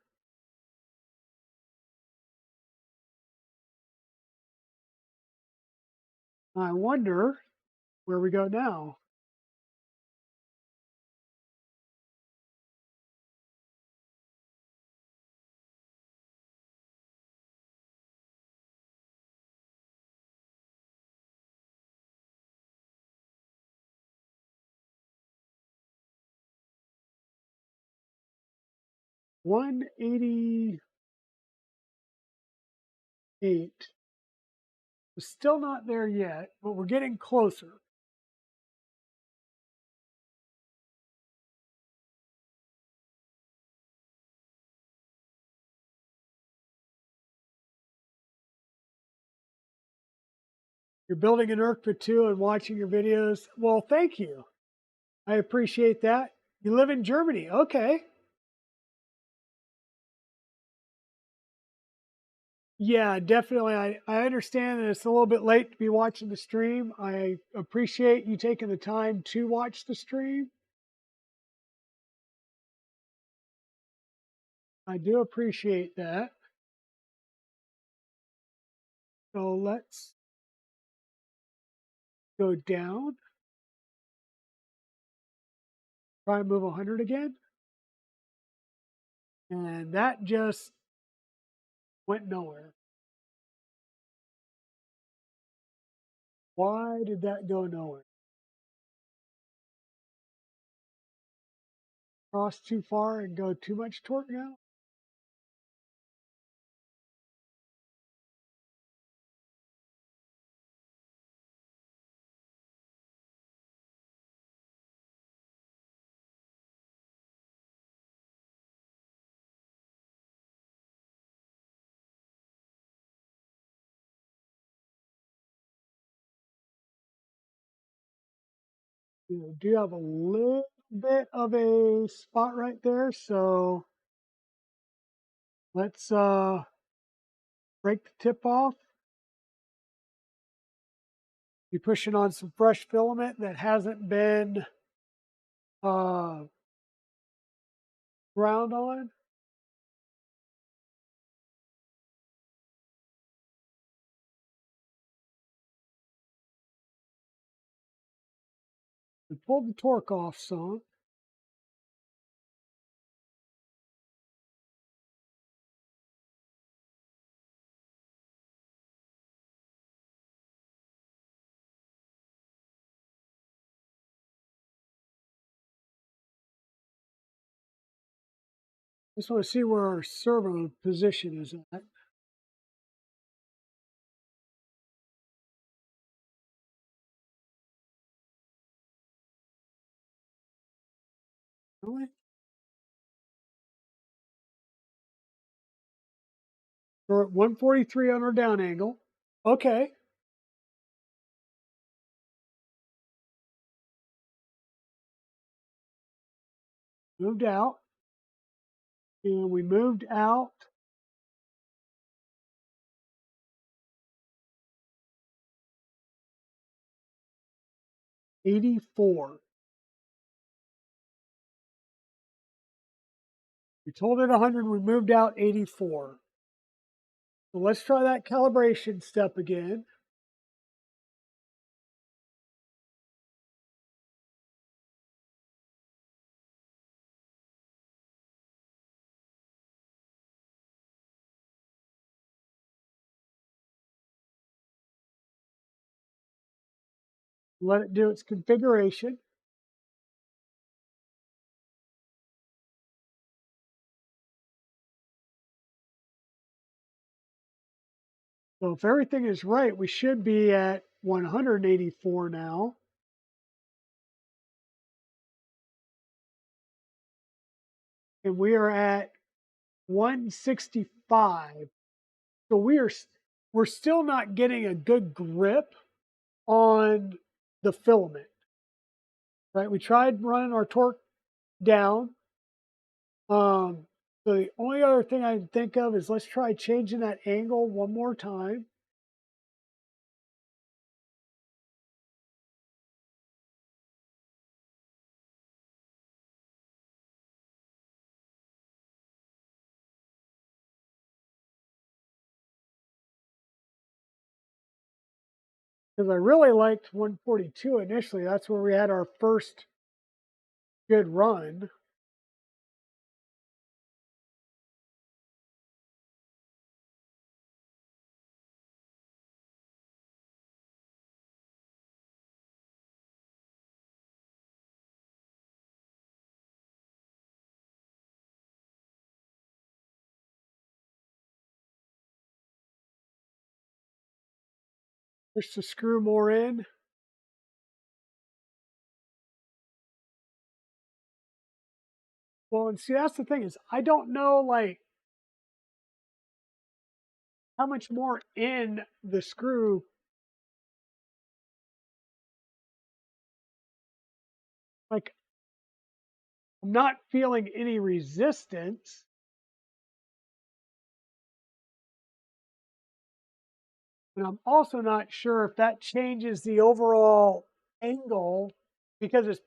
I wonder Where we go now? $188. We're still not there yet, but we're getting closer. You're building an ERCT 2 and watching your videos. Well, thank you. I appreciate that. You live in Germany. Okay. Yeah, definitely. I understand that it's a little bit late to be watching the stream. I appreciate you taking the time to watch the stream. I do appreciate that. So let's go down. Try and move 100 again. And that just went nowhere. Why did that go nowhere? Cross too far and go too much torque now? You do have a little bit of a spot right there, so let's break the tip off. Be pushing on some fresh filament that hasn't been ground on. We pulled the torque off some. Just want to see where our servo position is at. Really? We're at 143 on our down angle. Okay. Moved out. And we moved out 84. We told it 100, we moved out 84. So let's try that calibration step again. Let it do its configuration. So if everything is right, we should be at 184 now. And we are at 165. So we're still not getting a good grip on the filament. Right? We tried running our torque down. So the only other thing I can think of is let's try changing that angle one more time. because I really liked 142 initially. That's where we had our first good run. Push the screw more in. Well, and see, that's the thing is I don't know like how much more in the screw. Like I'm not feeling any resistance. And I'm also not sure if that changes the overall angle because it's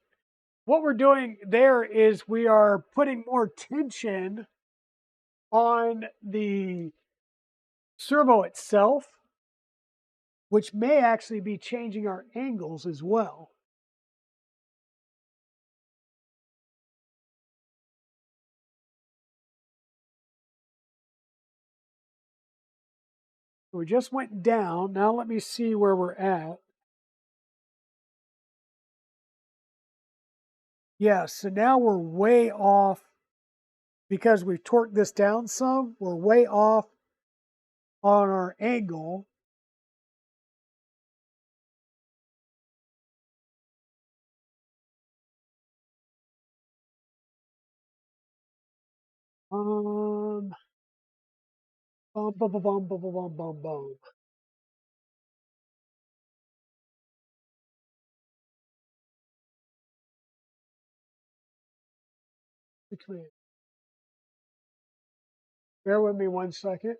what we're doing there is we are putting more tension on the servo itself, which may actually be changing our angles as well. We just went down. Now let me see where we're at. Yeah, so now we're way off because we've torqued this down some. We're way off on our angle. Bum, bum, bum, bum, bum, bum, bum, bum, bum. Bear with me 1 second.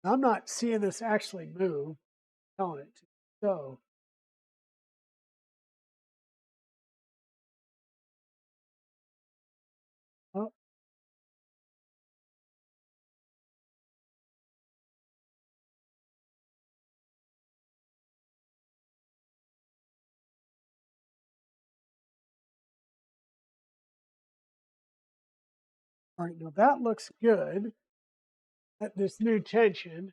I'm not seeing this actually move. I'm telling it to. So, oh, all right, now that looks good at this new tension.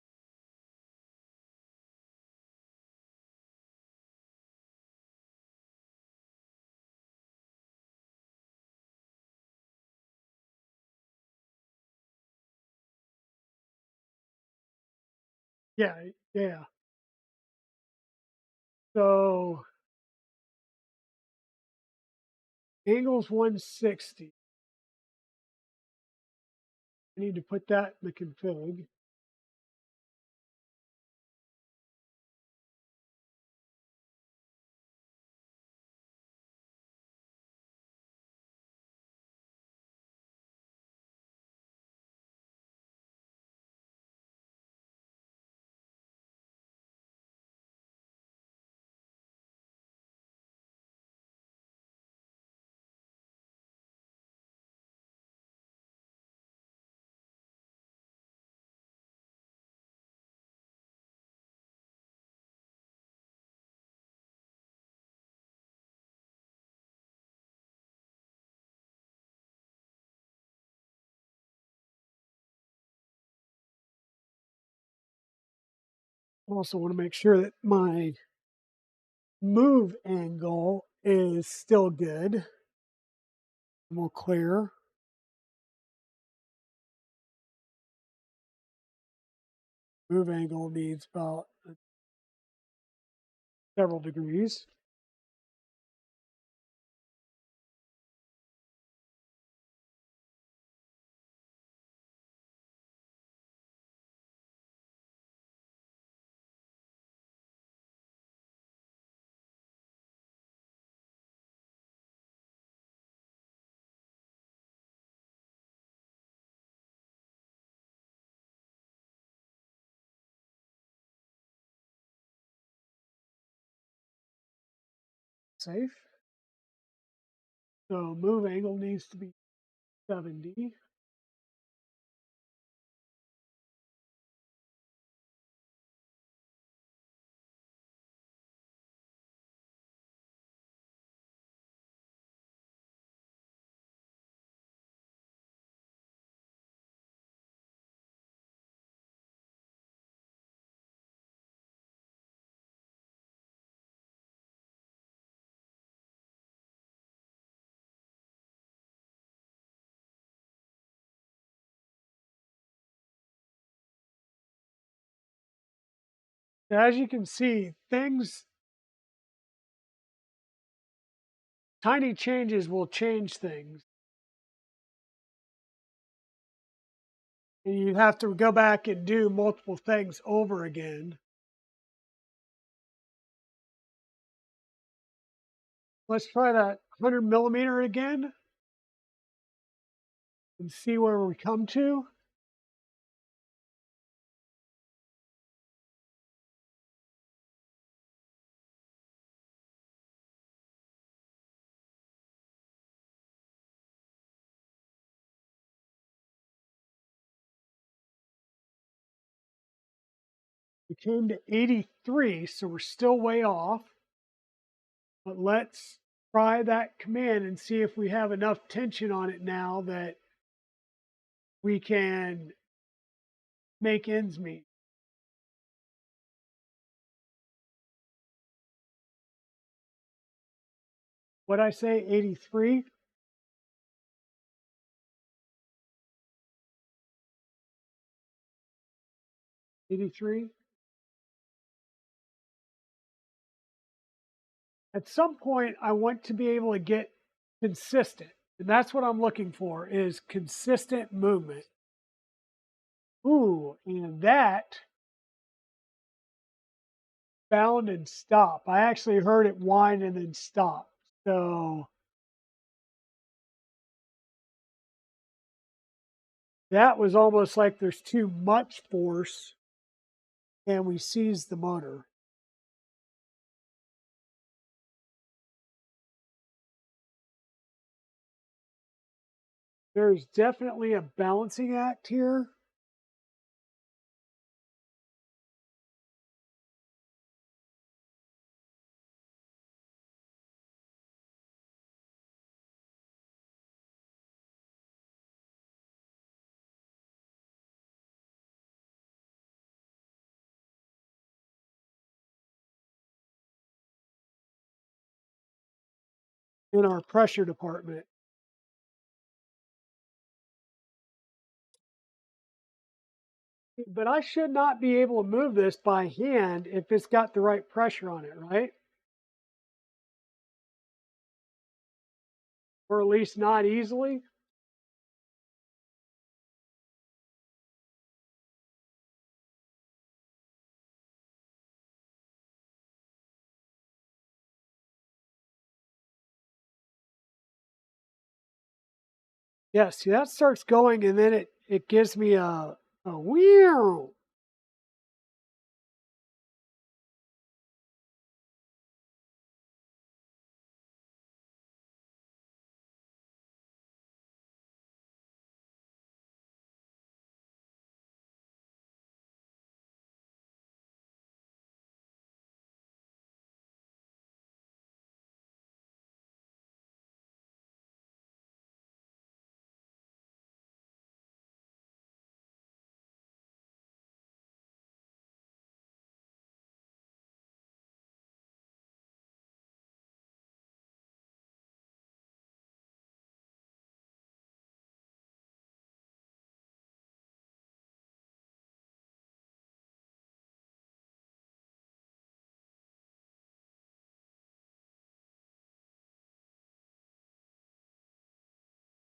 Yeah, yeah. So angle's 160. I need to put that in the config. Also want to make sure that my move angle is still good. We'll clear. Move angle needs about several degrees. Safe. So move angle needs to be 70. Now, as you can see, tiny changes will change things. And you have to go back and do multiple things over again. Let's try that 100 millimeter again and see where we come to. We came to 83, so we're still way off. But let's try that command and see if we have enough tension on it now that we can make ends meet. What'd I say, 83? 83? At some point, I want to be able to get consistent. And that's what I'm looking for, is consistent movement. Ooh, and that bound and stop. I actually heard it whine and then stop. So that was almost like there's too much force and we seized the motor. There's definitely a balancing act here. In our pressure department. But I should not be able to move this by hand if it's got the right pressure on it, right? Or at least not easily. Yeah, see, that starts going and then it gives me a wheel.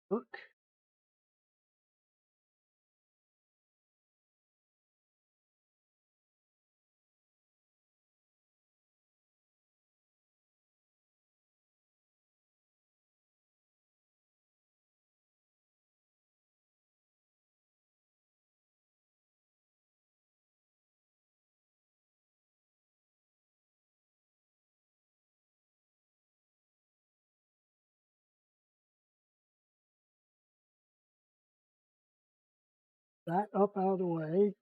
work. That up out of the way.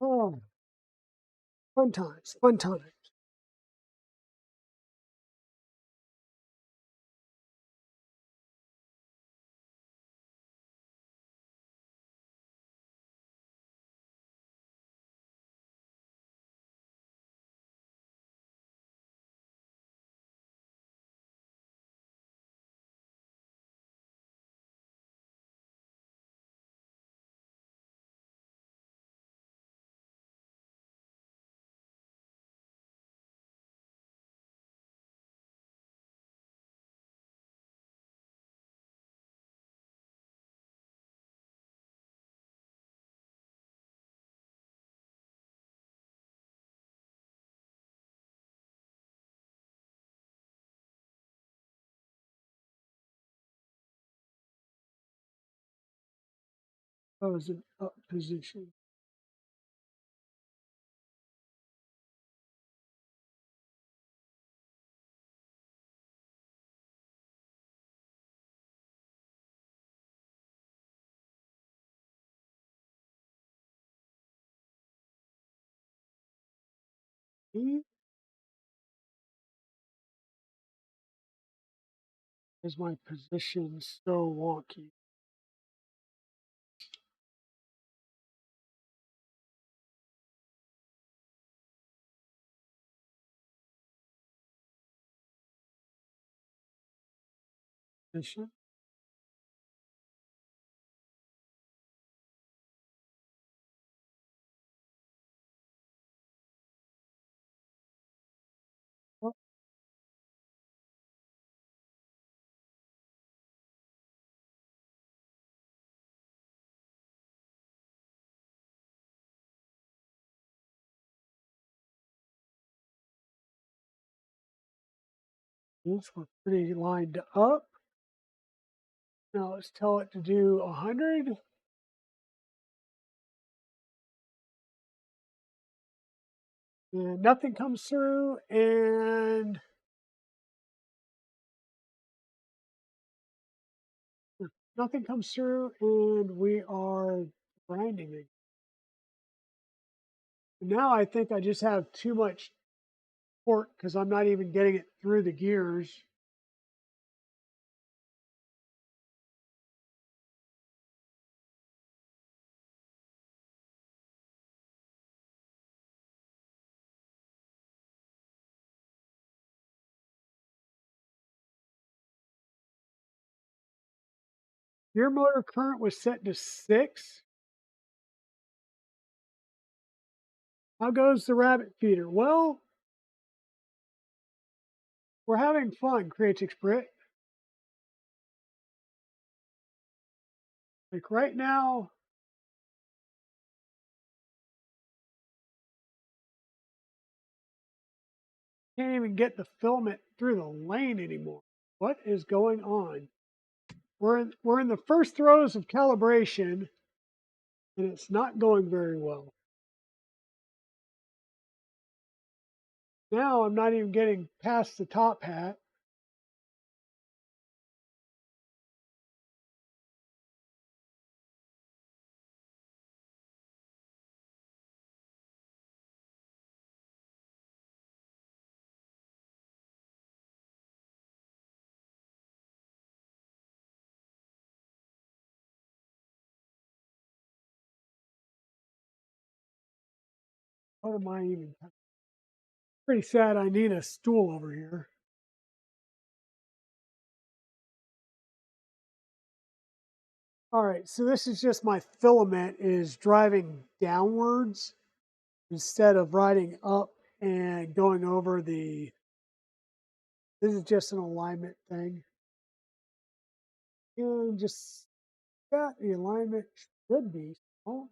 Oh, fun times, fun times. That was an up position. Is my position so wonky? Position. Oh, these were pretty lined up. Now let's tell it to do 100. And nothing comes through, and nothing comes through, and we are grinding it. Now I think I just have too much torque because I'm not even getting it through the gears. Gear motor current was set to 6. How goes the rabbit feeder? Well, we're having fun, Creatrix Brit. Like right now, can't even get the filament through the lane anymore. What is going on? We're in the first throes of calibration, and it's not going very well. Now I'm not even getting past the top hat. What am I even? Pretty sad. I need a stool over here. All right, so this is just my filament is driving downwards instead of riding up and going over the. This is just an alignment thing. And just got the alignment should be. Oh,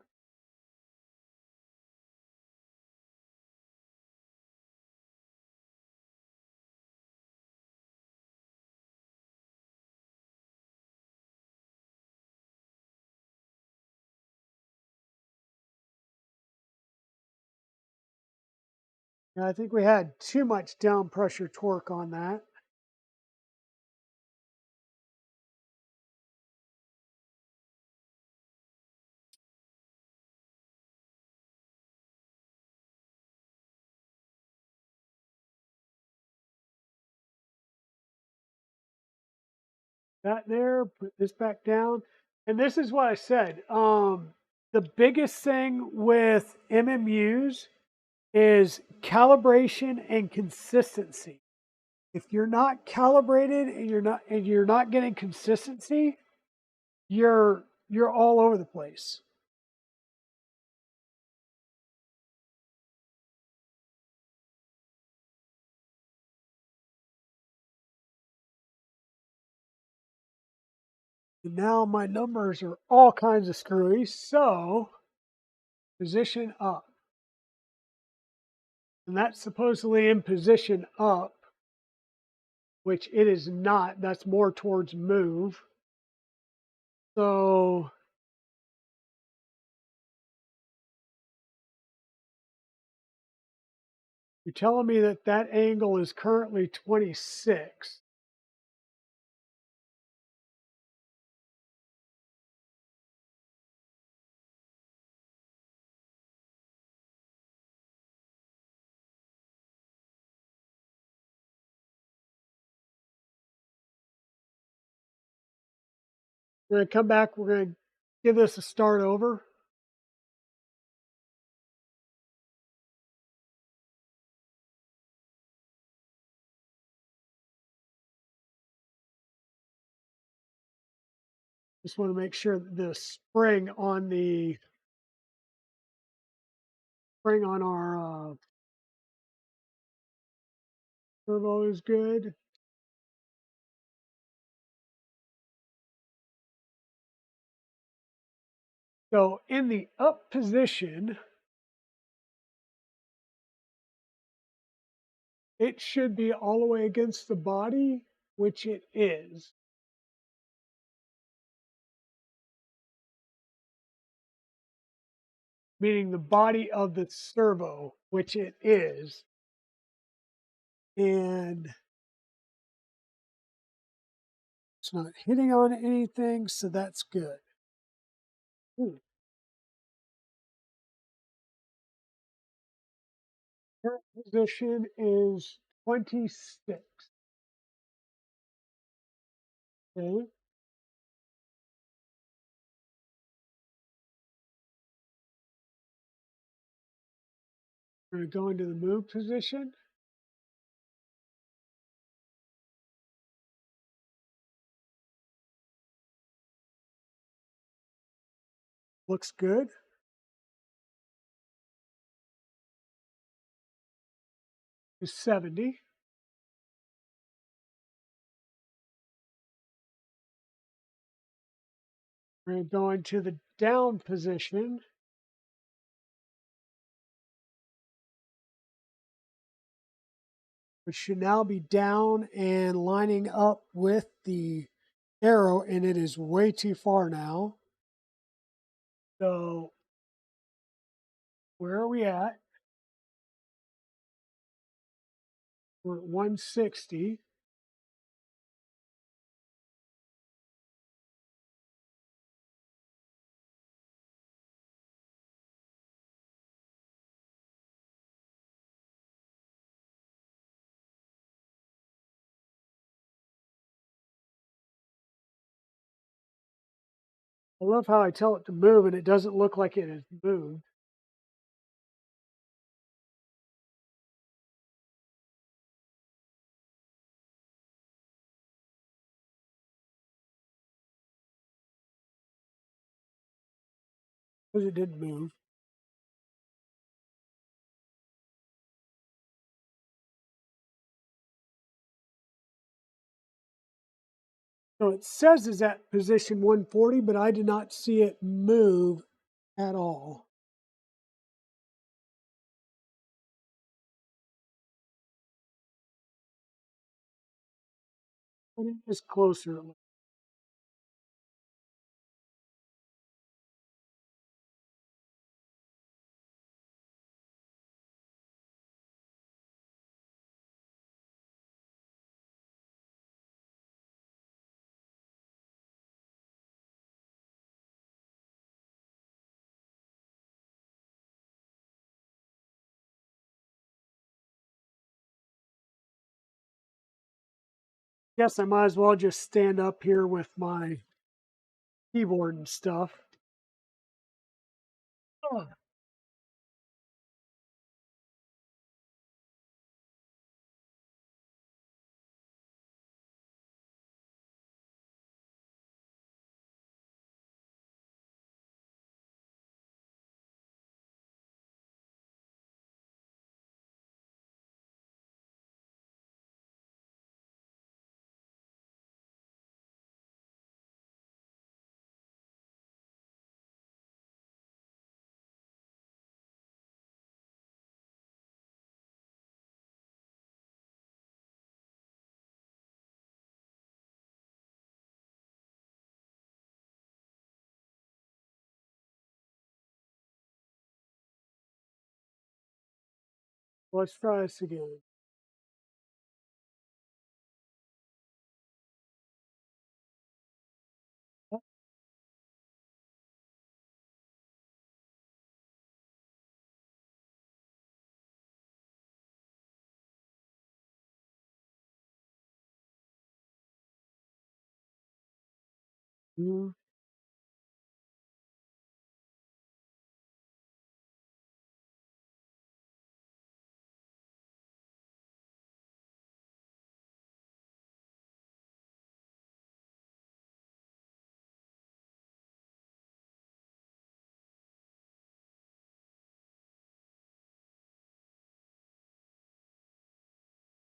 I think we had too much down pressure torque on that. That there, put this back down. And this is what I said. The biggest thing with MMUs is calibration and consistency. If you're not calibrated and you're not getting consistency, you're all over the place. And now my numbers are all kinds of screwy, so position up. And that's supposedly in position up, which it is not. That's more towards move. So you're telling me that that angle is currently 26. We're going to come back. We're going to give this a start over. Just want to make sure that the spring on our servo is good. So in the up position, it should be all the way against the body, which it is. Meaning the body of the servo, which it is. And it's not hitting on anything, so that's good. Ooh. Current position is 26. Okay. We're going to go into the move position. Looks good. Is 70. We're going to go into the down position. Which should now be down and lining up with the arrow, and it is way too far now. So where are we at? We're at 160. I love how I tell it to move and it doesn't look like it has moved. because it didn't move. So it says it's at position 140, but I did not see it move at all. And it is closer. Guess I might as well just stand up here with my keyboard and stuff. Oh. Let's try this again. Mm.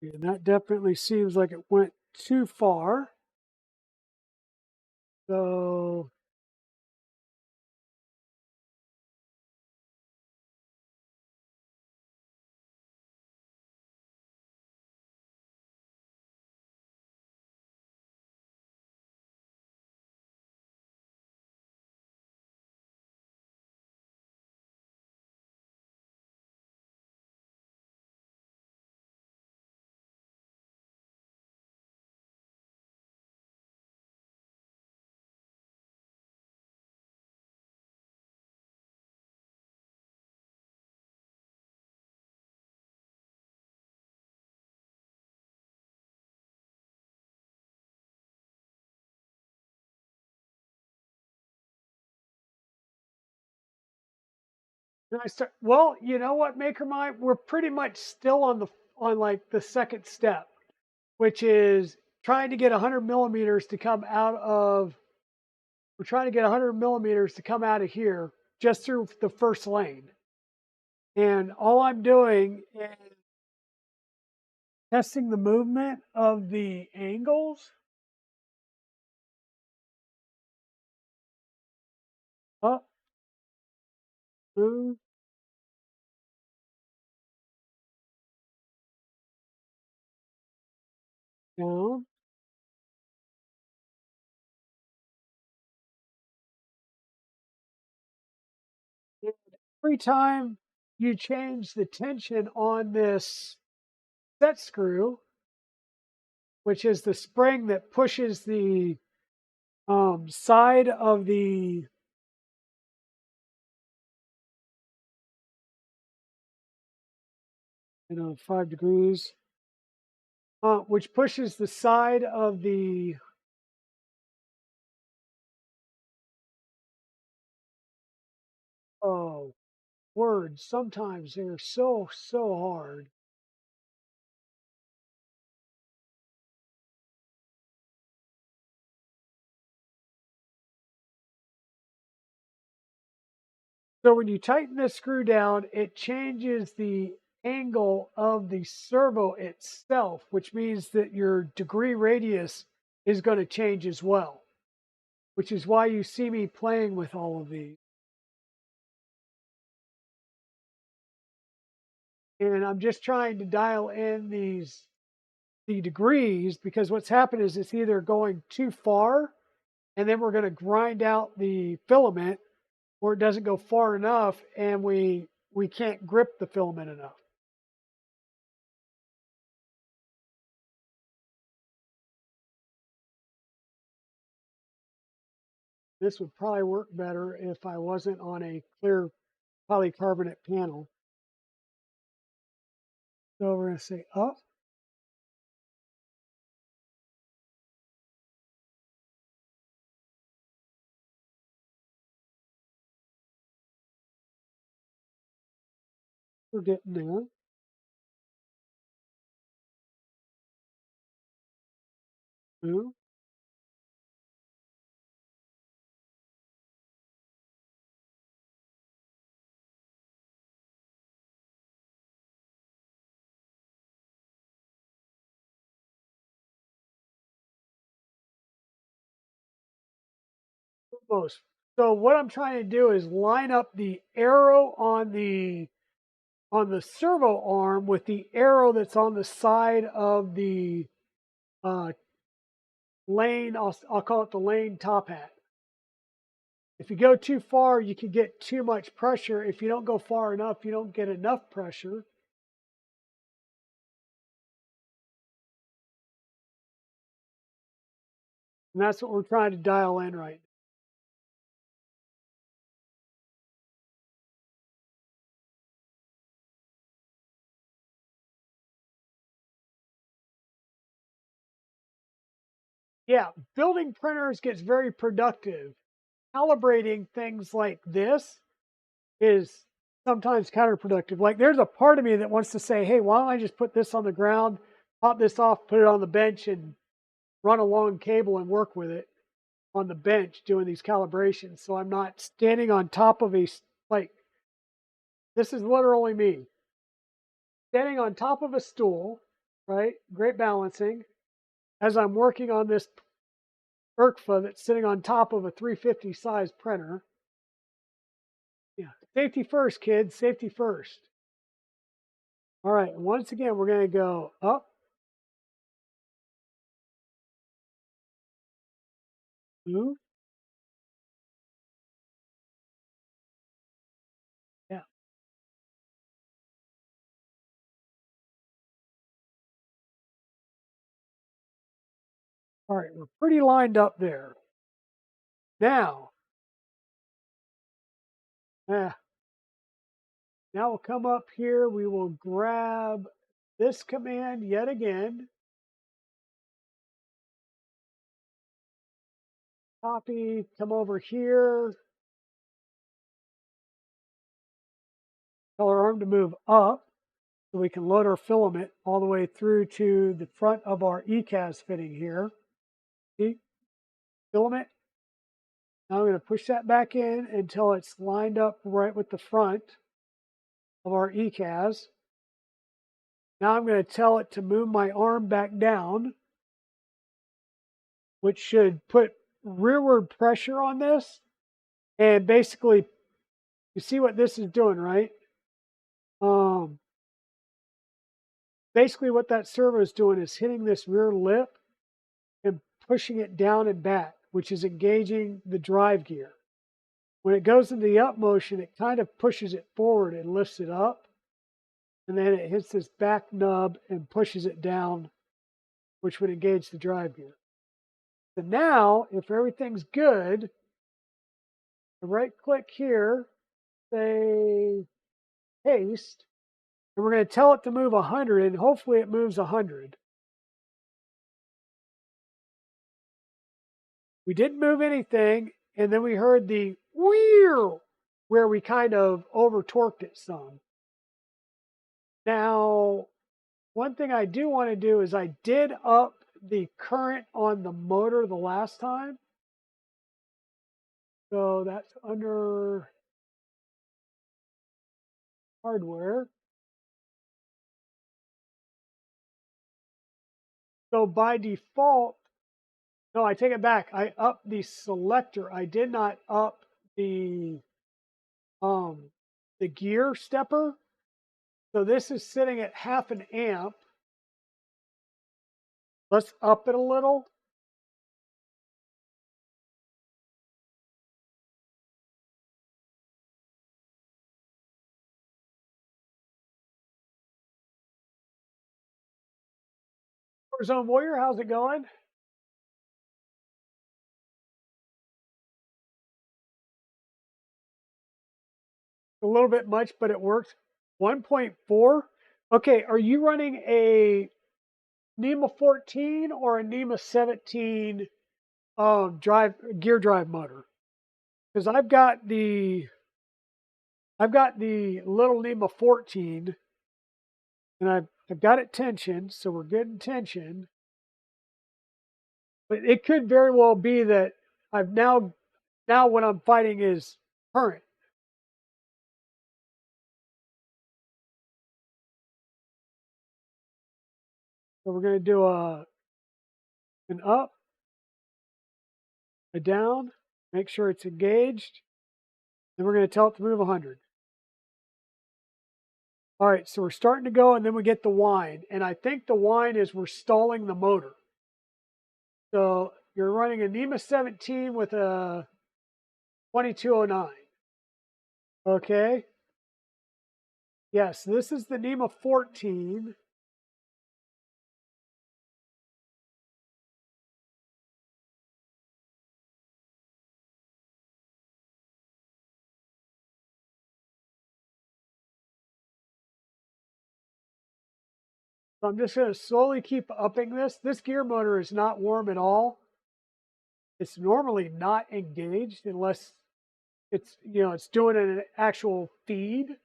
And that definitely seems like it went too far. So 'Can I start? Well, you know what, Maker Mind? We're pretty much still on like the second step, which is trying to get 100 millimeters to come out of. We're trying to get 100 millimeters to come out of here just through the first lane, and all I'm doing is testing the movement of the angles up, move, down. And every time you change the tension on this set screw, which is the spring that pushes the side of the 5 degrees, which pushes the side of the oh words. Sometimes they're so hard. So when you tighten this screw down, it changes the angle of the servo itself, which means that your degree radius is going to change as well, which is why you see me playing with all of these. And I'm just trying to dial in the degrees, because what's happened is it's either going too far and then we're going to grind out the filament, or it doesn't go far enough and we can't grip the filament enough. This would probably work better if I wasn't on a clear polycarbonate panel. So we're going to say up. We're getting there. Move. Almost. So what I'm trying to do is line up the arrow on the servo arm with the arrow that's on the side of the lane. I'll call it the lane top hat. If you go too far, you can get too much pressure. If you don't go far enough, you don't get enough pressure. And that's what we're trying to dial in right now. Yeah, building printers gets very productive. Calibrating things like this is sometimes counterproductive. Like there's a part of me that wants to say, hey, why don't I just put this on the ground, pop this off, put it on the bench, and run a long cable and work with it on the bench doing these calibrations. So I'm not standing on top of like, this is literally me. Standing on top of a stool, right? Great balancing. As I'm working on this ERCFA that's sitting on top of a 350 size printer. Yeah, safety first, kids, safety first. All right, once again, we're going to go up, move. Yeah. All right, we're pretty lined up there. Now, now we'll come up here. We will grab this command yet again. Copy, come over here. Tell our arm to move up so we can load our filament all the way through to the front of our ECAS fitting here. See? Filament. Now I'm going to push that back in until it's lined up right with the front of our ECAS. Now I'm going to tell it to move my arm back down, which should put rearward pressure on this. And basically, you see what this is doing, right? Basically what that servo is doing is hitting this rear lip and pushing it down and back, which is engaging the drive gear. When it goes into the up motion, it kind of pushes it forward and lifts it up. And then it hits this back nub and pushes it down, which would engage the drive gear. So now, if everything's good, right click here, say paste, and we're going to tell it to move 100, and hopefully it moves 100. We didn't move anything, and then we heard the wheel, where we kind of over torqued it some. Now, one thing I do want to do is I did up the current on the motor the last time. So that's under hardware. So by default, no, I take it back. I upped the selector. I did not up um, the gear stepper. So this is sitting at 0.5 amp. Let's up it a little. Zone Warrior, how's it going? A little bit much, but it works. 1.4. Okay, are you running a NEMA 14 or a NEMA 17 gear drive motor? Because I've got the little NEMA 14, and I've got it tensioned, so we're good in tension. But it could very well be that I've now what I'm fighting is current. So we're going to do an up, a down, make sure it's engaged. Then we're going to tell it to move 100. All right, so we're starting to go, and then we get the whine. And I think the whine is we're stalling the motor. So you're running a NEMA 17 with a 2209. Okay. Yes, this is the NEMA 14. So I'm just going to slowly keep upping this. This gear motor is not warm at all. It's normally not engaged unless it's, it's doing an actual feed.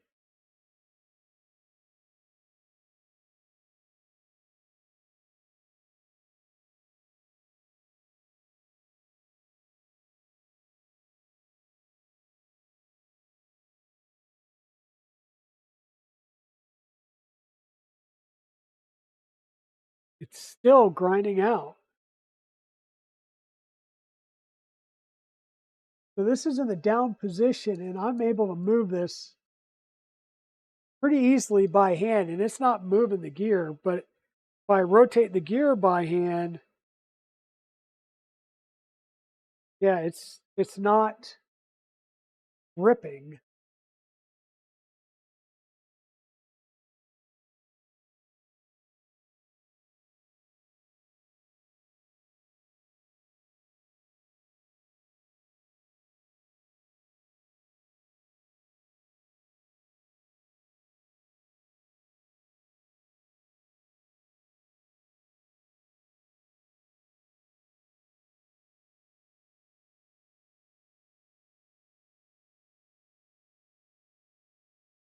It's still grinding out. So this is in the down position, and I'm able to move this pretty easily by hand, and it's not moving the gear, but if I rotate the gear by hand, yeah, it's not ripping.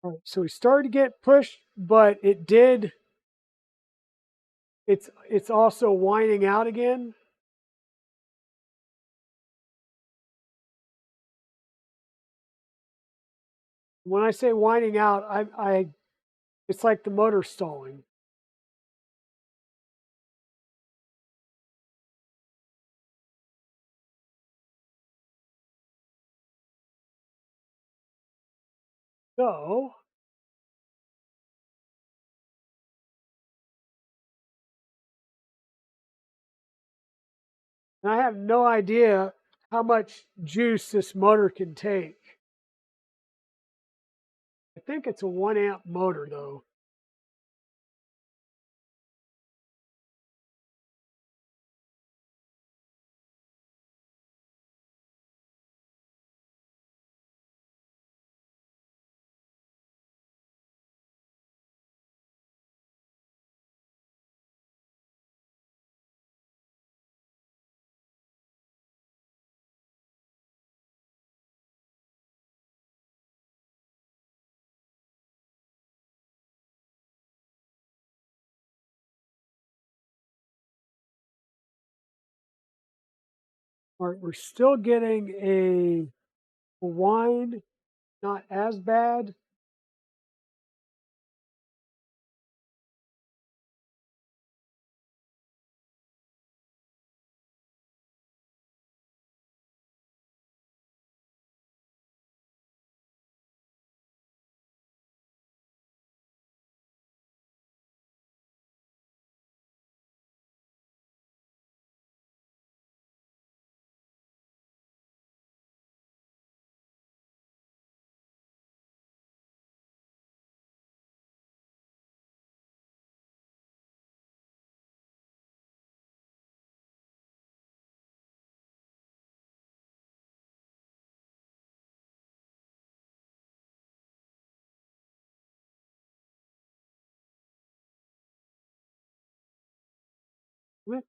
All right, so we started to get pushed, but it did. It's also whining out again. When I say whining out, it's like the motor stalling. So I have no idea how much juice this motor can take. I think it's a 1 amp motor though. All right, we're still getting a whine, not as bad. What?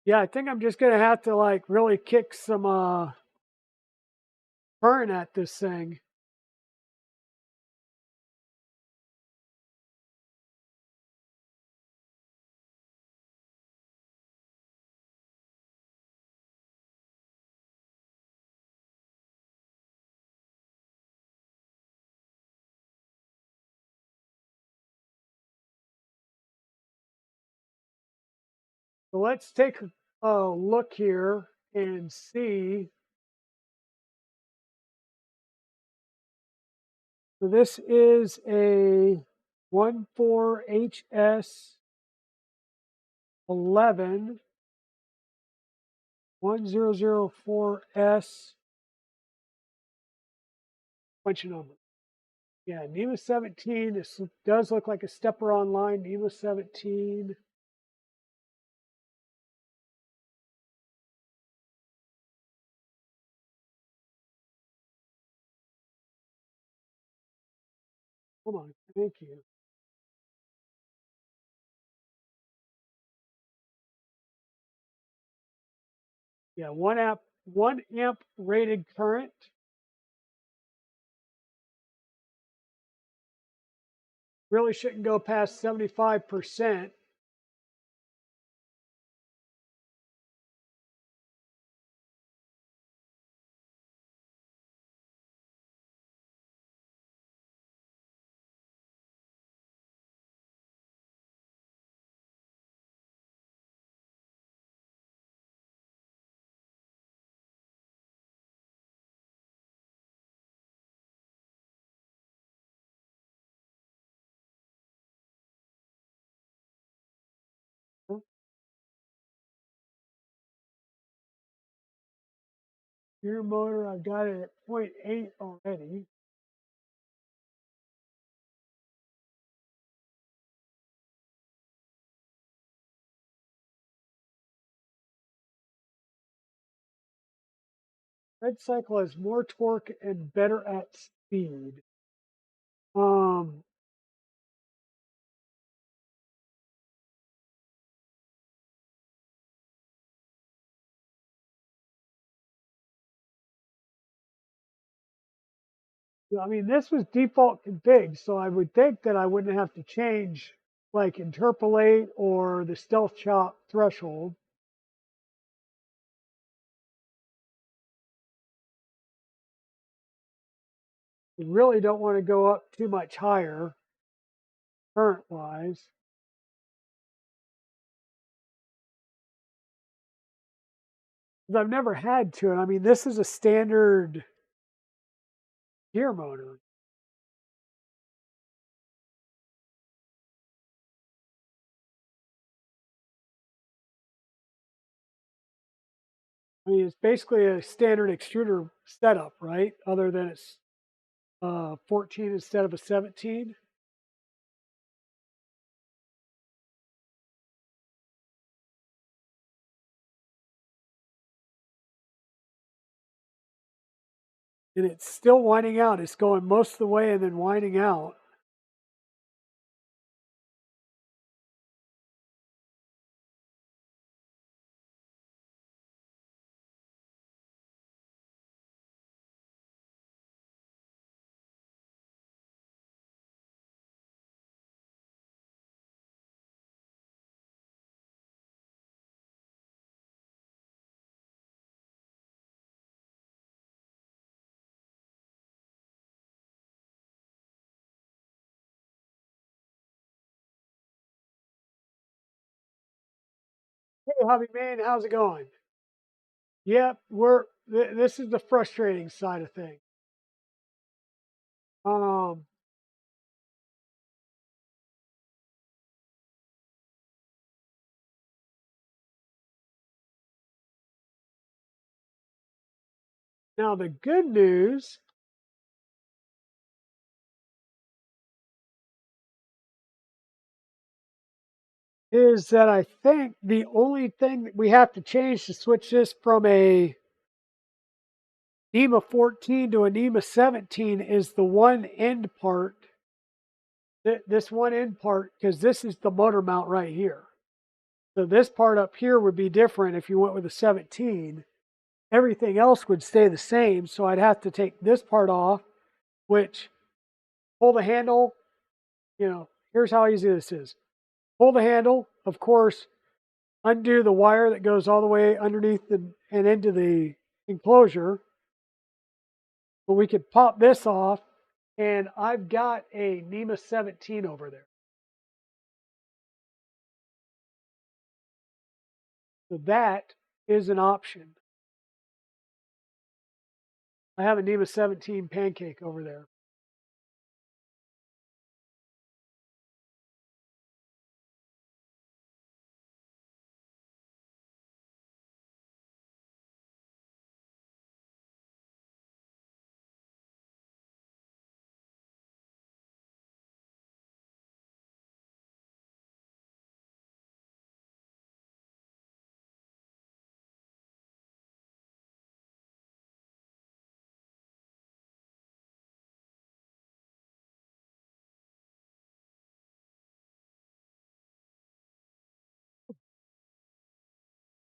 Yeah, I think I'm just gonna have to like really kick some current at this thing. So let's take a look here and see. So this is a 14HS 11 1004S bunch of numbers. Yeah, NEMA 17. This does look like a stepper online. NEMA 17. Come on, thank you. Yeah, 1 amp rated current. Really shouldn't go past 75%. Gear motor, I've got it at 0.8 already. Red cycle has more torque and better at speed. Um, I mean, this was default config, so I would think that I wouldn't have to change like interpolate or the stealth chop threshold. You really don't want to go up too much higher current wise. Because I've never had to, and I mean, this is a standard gear motor. I mean, it's basically a standard extruder setup, right? Other than it's 14 instead of a 17. And it's still winding out. It's going most of the way and then winding out. Hey, Hobby Man, how's it going? Yep, this is the frustrating side of things. Um, Now the good news is that I think the only thing that we have to change to switch this from a NEMA 14 to a NEMA 17 is the one end part. This one end part, because this is the motor mount right here. So this part up here would be different if you went with a 17. Everything else would stay the same, so I'd have to take this part off, which, pull the handle, here's how easy this is. Pull the handle, of course, undo the wire that goes all the way underneath and into the enclosure. But we could pop this off, and I've got a NEMA 17 over there. So that is an option. I have a NEMA 17 pancake over there.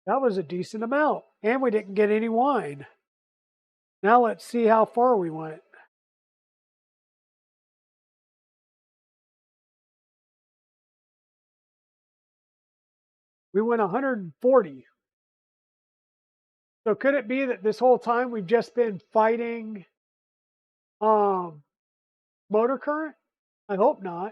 That was a decent amount, and we didn't get any wine. Now let's see how far we went. We went 140. So could it be that this whole time we've just been fighting motor current? I hope not.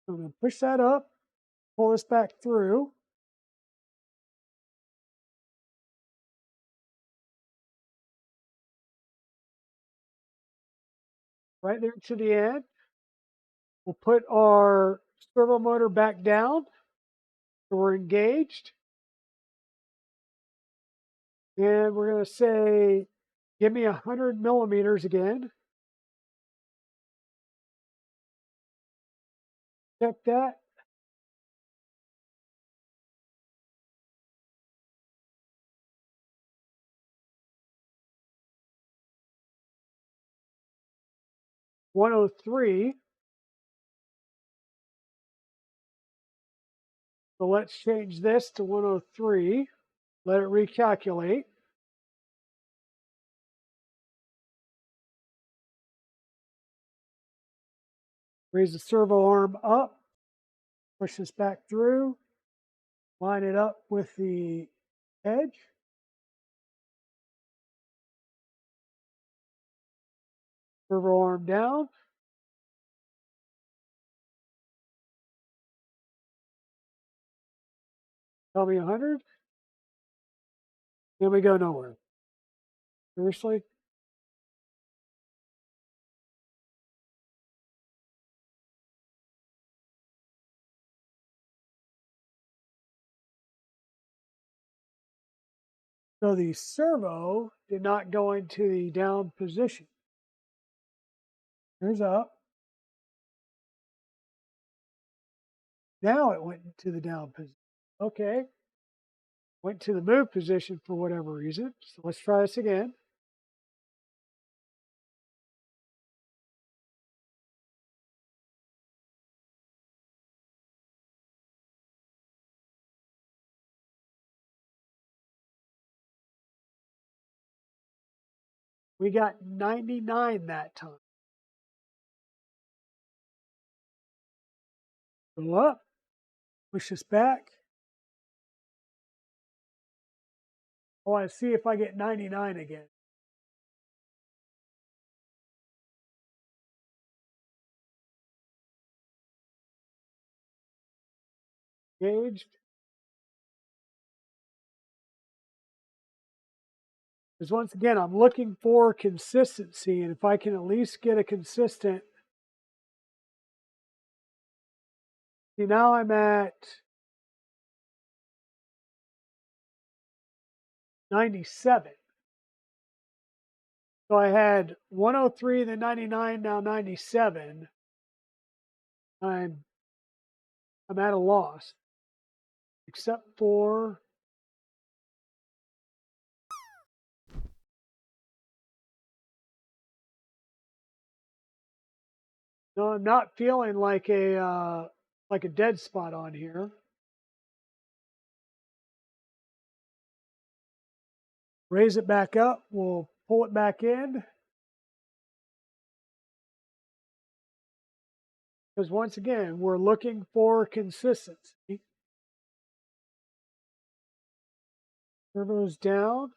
I'm going to push that up, pull this back through. Right there to the end. We'll put our servo motor back down, so we're engaged. And we're going to say, give me 100 millimeters again. Check that. .103. So let's change this to 103. Let it recalculate. Raise the servo arm up. Push this back through. Line it up with the edge. Servo arm down. Tell me 100. Then we go nowhere. Seriously? So the servo did not go into the down position. Here's up. Now it went into the down position. Okay. Went to the move position for whatever reason. So let's try this again. We got 99 that time. Go up, push this back. I want to see if I get 99 again. Engaged. Because once again, I'm looking for consistency, and if I can at least get a consistent See, now I'm at 97. So I had 103, then 99, now 97. I'm at a loss, except for no, I'm not feeling like a dead spot on here. Raise it back up. We'll pull it back in. Because once again, we're looking for consistency. Servo's down.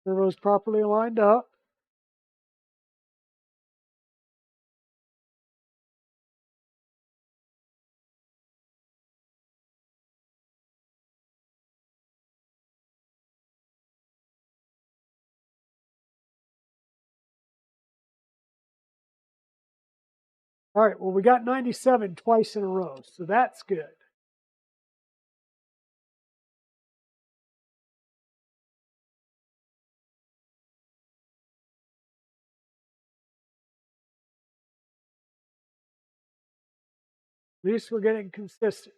Servo's properly lined up. All right, well, we got 97 twice in a row, so that's good. At least we're getting consistent.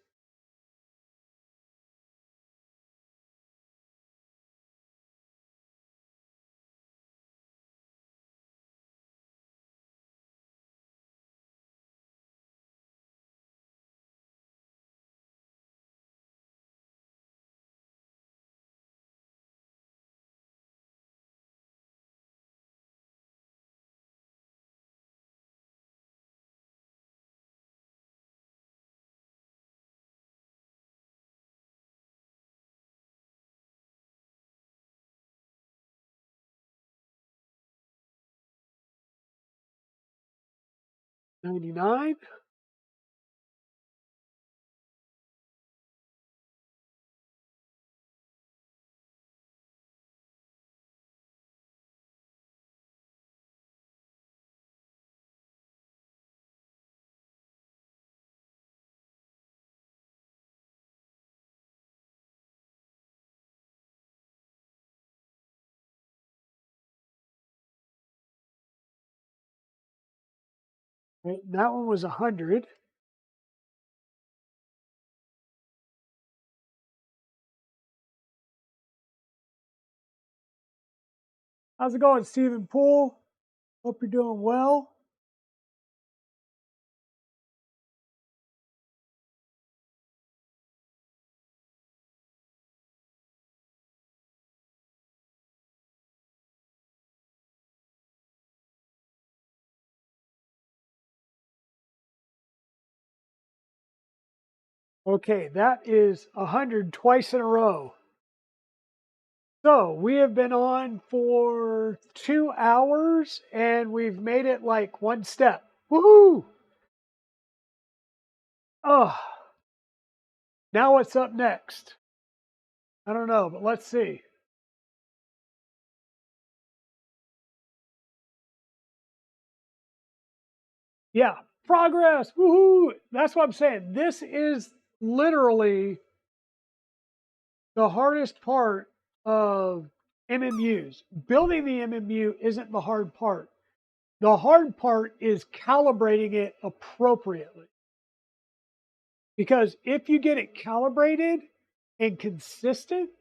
$99. Right, that one was 100. How's it going, Stephen Poole? Hope you're doing well. Okay, that is 100 twice in a row. So we have been on for 2 hours and we've made it like one step. Woohoo! Oh, now what's up next? I don't know, but let's see. Yeah, progress. Woohoo! That's what I'm saying. This is literally the hardest part of MMUs. Building the MMU isn't the hard part. The hard part is calibrating it appropriately. Because if you get it calibrated and consistent,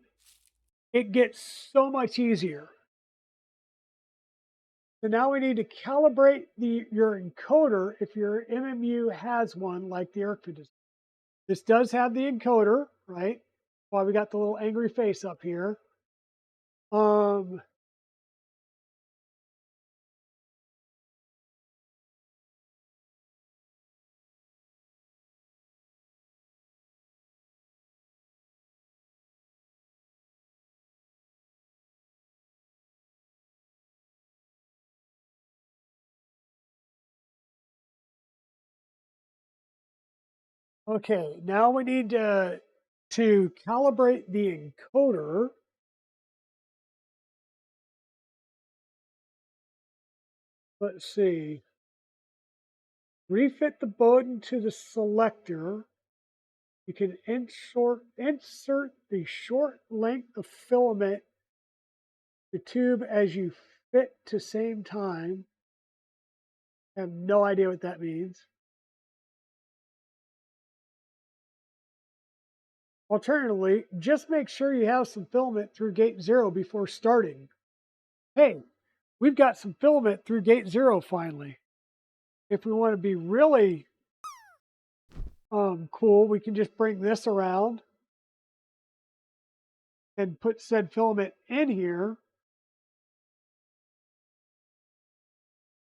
it gets so much easier. So now we need to calibrate your encoder if your MMU has one like the ERCT. This does have the encoder, right? Why we got the little angry face up here. Okay, now we need to calibrate the encoder. let's see, refit the button to the selector. You can insert the short length of filament the tube as you fit to same time. I have no idea what that means. Alternatively, just make sure you have some filament through gate 0 before starting. Hey, we've got some filament through gate 0 finally. If we want to be really cool, we can just bring this around and put said filament in here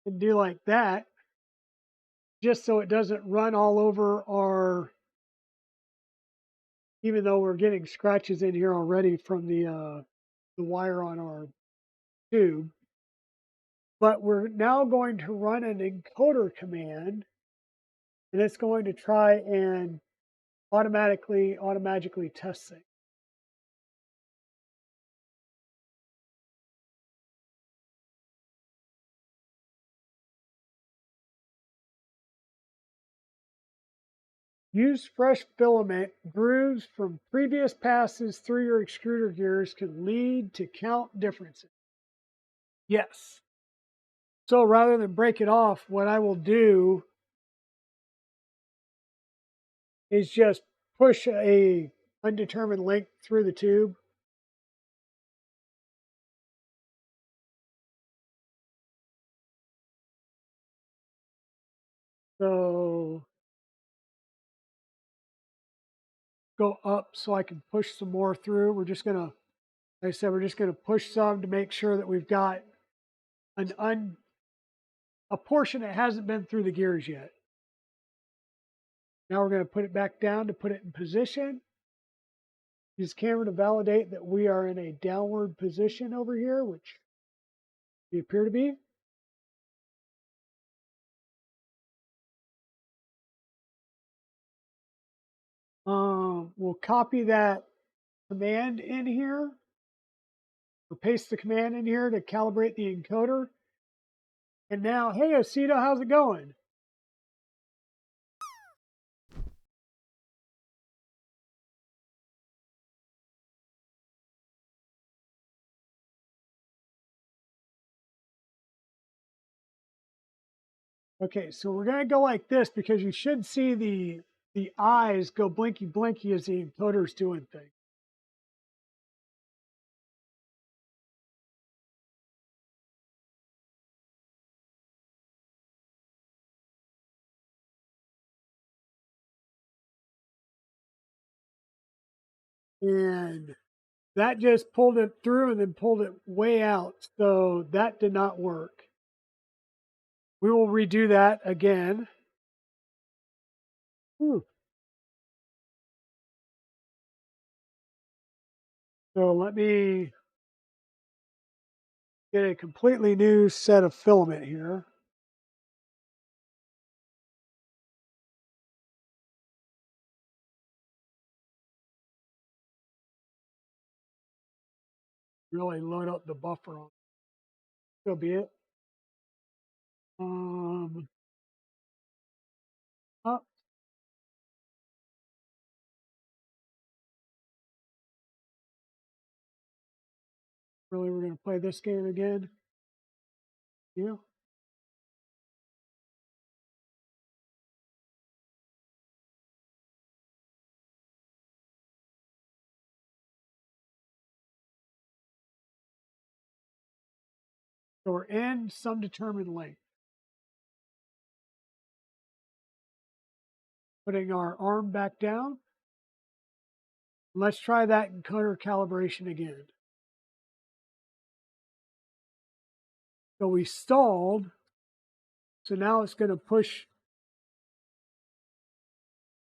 and do like that, just so it doesn't run all over our, even though we're getting scratches in here already from the wire on our tube. But we're now going to run an encoder command, and it's going to try and automatically test things. Use fresh filament. Grooves from previous passes through your extruder gears can lead to count differences. Yes. So rather than break it off, what I will do is just push a undetermined length through the tube. So go up so I can push some more through. We're just gonna, like I said, we're just gonna push some to make sure that we've got a portion that hasn't been through the gears yet. Now we're going to put it back down to put it in position. Use camera to validate that we are in a downward position over here, which we appear to be. We'll copy that command in here, or paste the command in here to calibrate the encoder. And now, hey, Osito, how's it going? Okay, so we're going to go like this because you should see the eyes go blinky blinky as the encoder's doing things. And that just pulled it through and then pulled it way out. So that did not work. We will redo that again. Ooh. So let me get a completely new set of filament here. Really load up the buffer on. So be it. Oh, really, we're going to play this game again? Yeah. So we're in some determined length. Putting our arm back down. Let's try that encoder calibration again. So we stalled. So now it's going to push.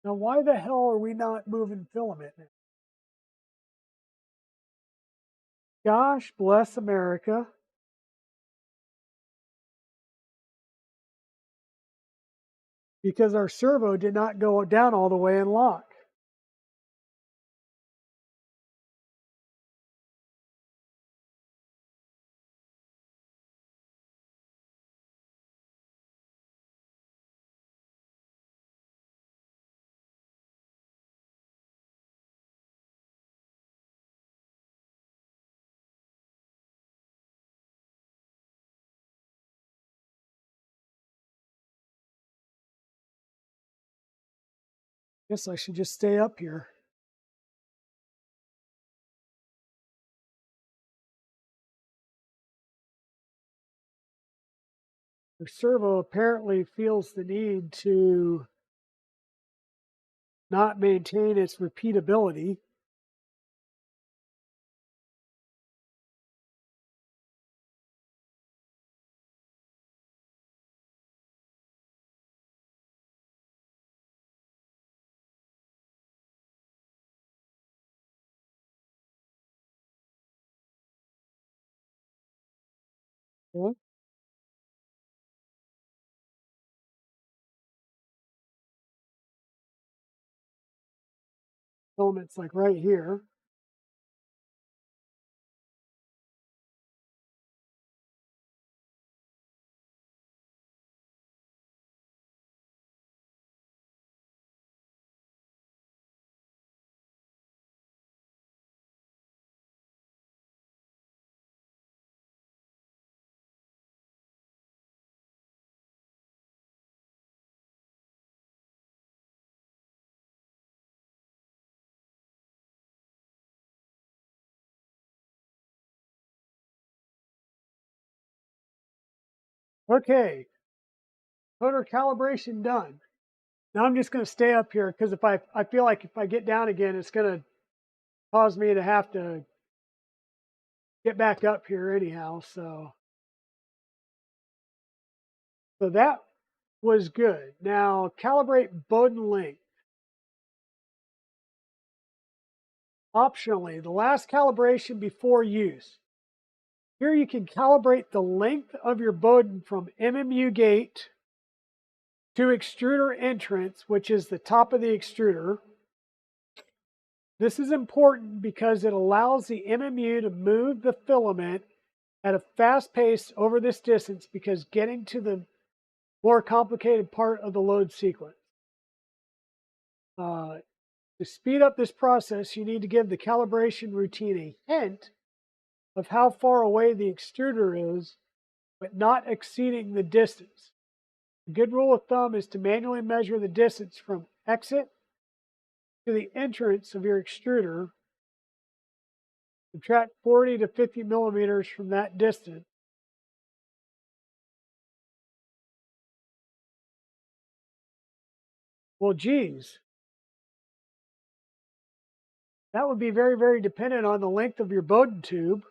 Now, why the hell are we not moving filament now? Gosh bless America. Because our servo did not go down all the way and lock. Guess I should just stay up here. The servo apparently feels the need to not maintain its repeatability. Yeah. Filament's like right here. Okay, motor calibration done. Now I'm just going to stay up here because I feel like if I get down again, it's going to cause me to have to get back up here anyhow. So that was good. Now calibrate Bowden length. Optionally, the last calibration before use. Here you can calibrate the length of your Bowden from MMU gate to extruder entrance, which is the top of the extruder. This is important because it allows the MMU to move the filament at a fast pace over this distance because getting to the more complicated part of the load sequence. To speed up this process, you need to give the calibration routine a hint of how far away the extruder is, but not exceeding the distance. A good rule of thumb is to manually measure the distance from exit to the entrance of your extruder. Subtract 40 to 50 millimeters from that distance. Well, geez, that would be very, very dependent on the length of your Bowden tube.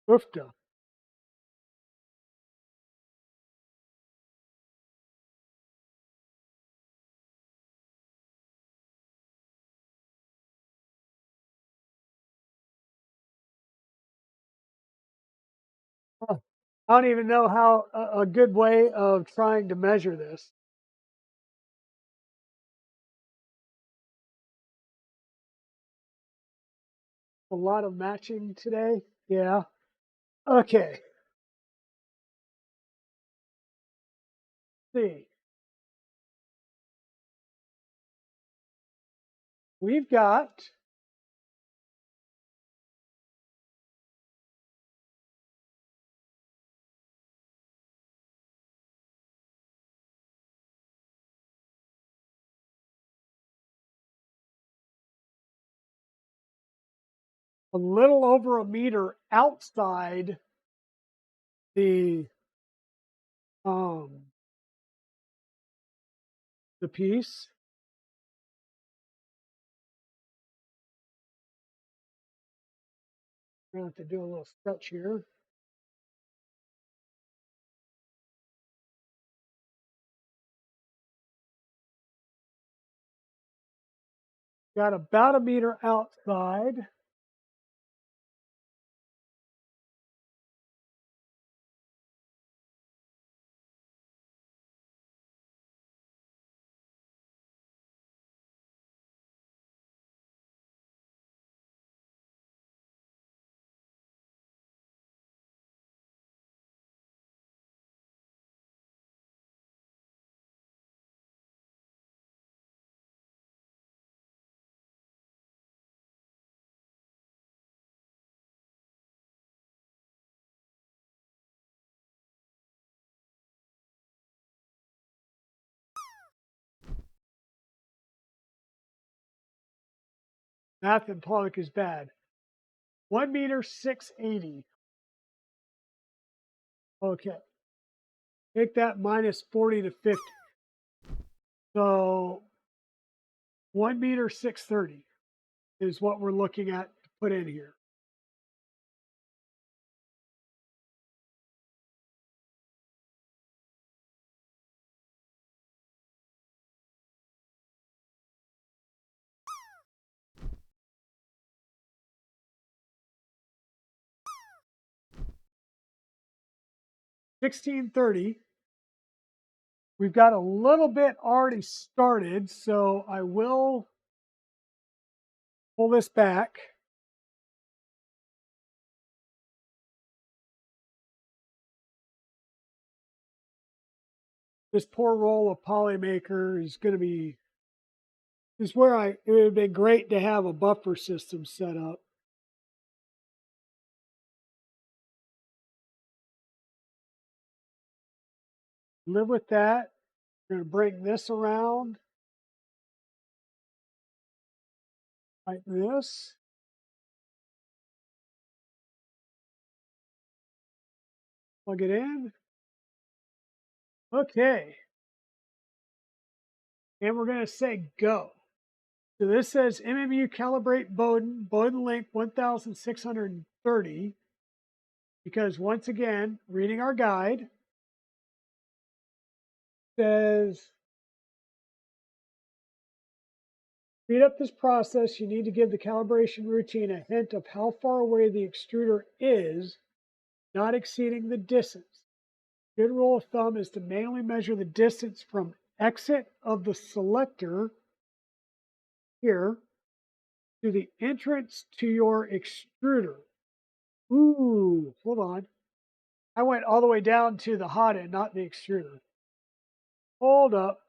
Oofta. Huh. I don't even know how a good way of trying to measure this. A lot of matching today. Yeah. Okay. Let's see. We've got a little over a meter outside the um, the piece. I'm going to have to do a little stretch here. Got about a meter outside. Math in Polymaker is bad. 1 meter 680. Okay. Take that minus 40 to 50. So 1 meter 630 is what we're looking at to put in here. $16.30. We've got a little bit already started, so I will pull this back. This poor roll of Polymaker is going to be, is where it would have been great to have a buffer system set up. Live with that. We're going to bring this around like this. Plug it in. Okay. And we're going to say go. So this says MMU calibrate Bowden link 1630. Because once again, reading our guide says, speed up this process, you need to give the calibration routine a hint of how far away the extruder is, not exceeding the distance. Good rule of thumb is to manually measure the distance from exit of the selector here to the entrance to your extruder. Ooh, hold on. I went all the way down to the hot end, not the extruder. Hold up.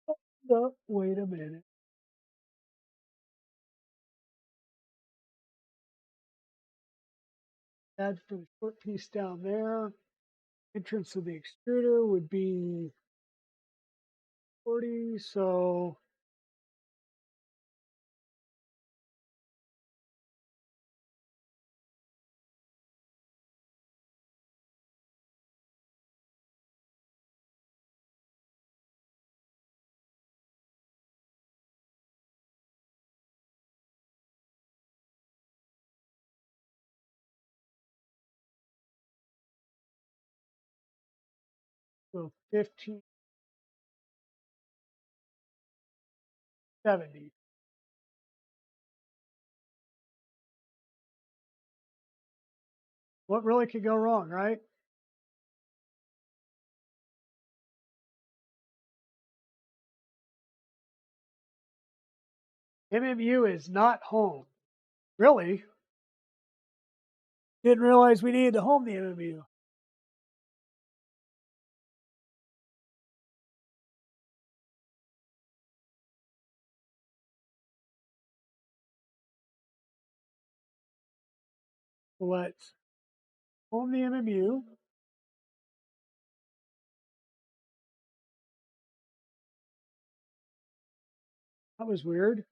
Hold up. Wait a minute. Add for the short piece down there. Entrance of the extruder would be 40, so so 1570. What really could go wrong, right? MMU is not home. Really? Didn't realize we needed to home the MMU. Let's home the MMU. That was weird.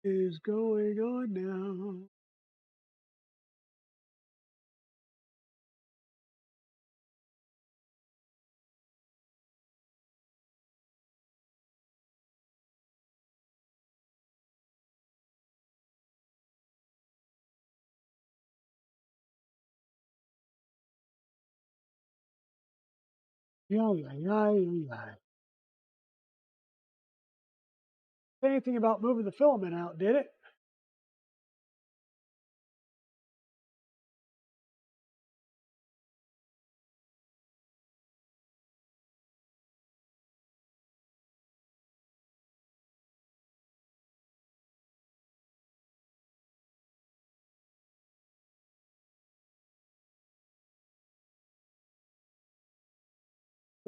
Is going on now. Yeah, yeah, yeah, yeah. Anything about moving the filament out, did it?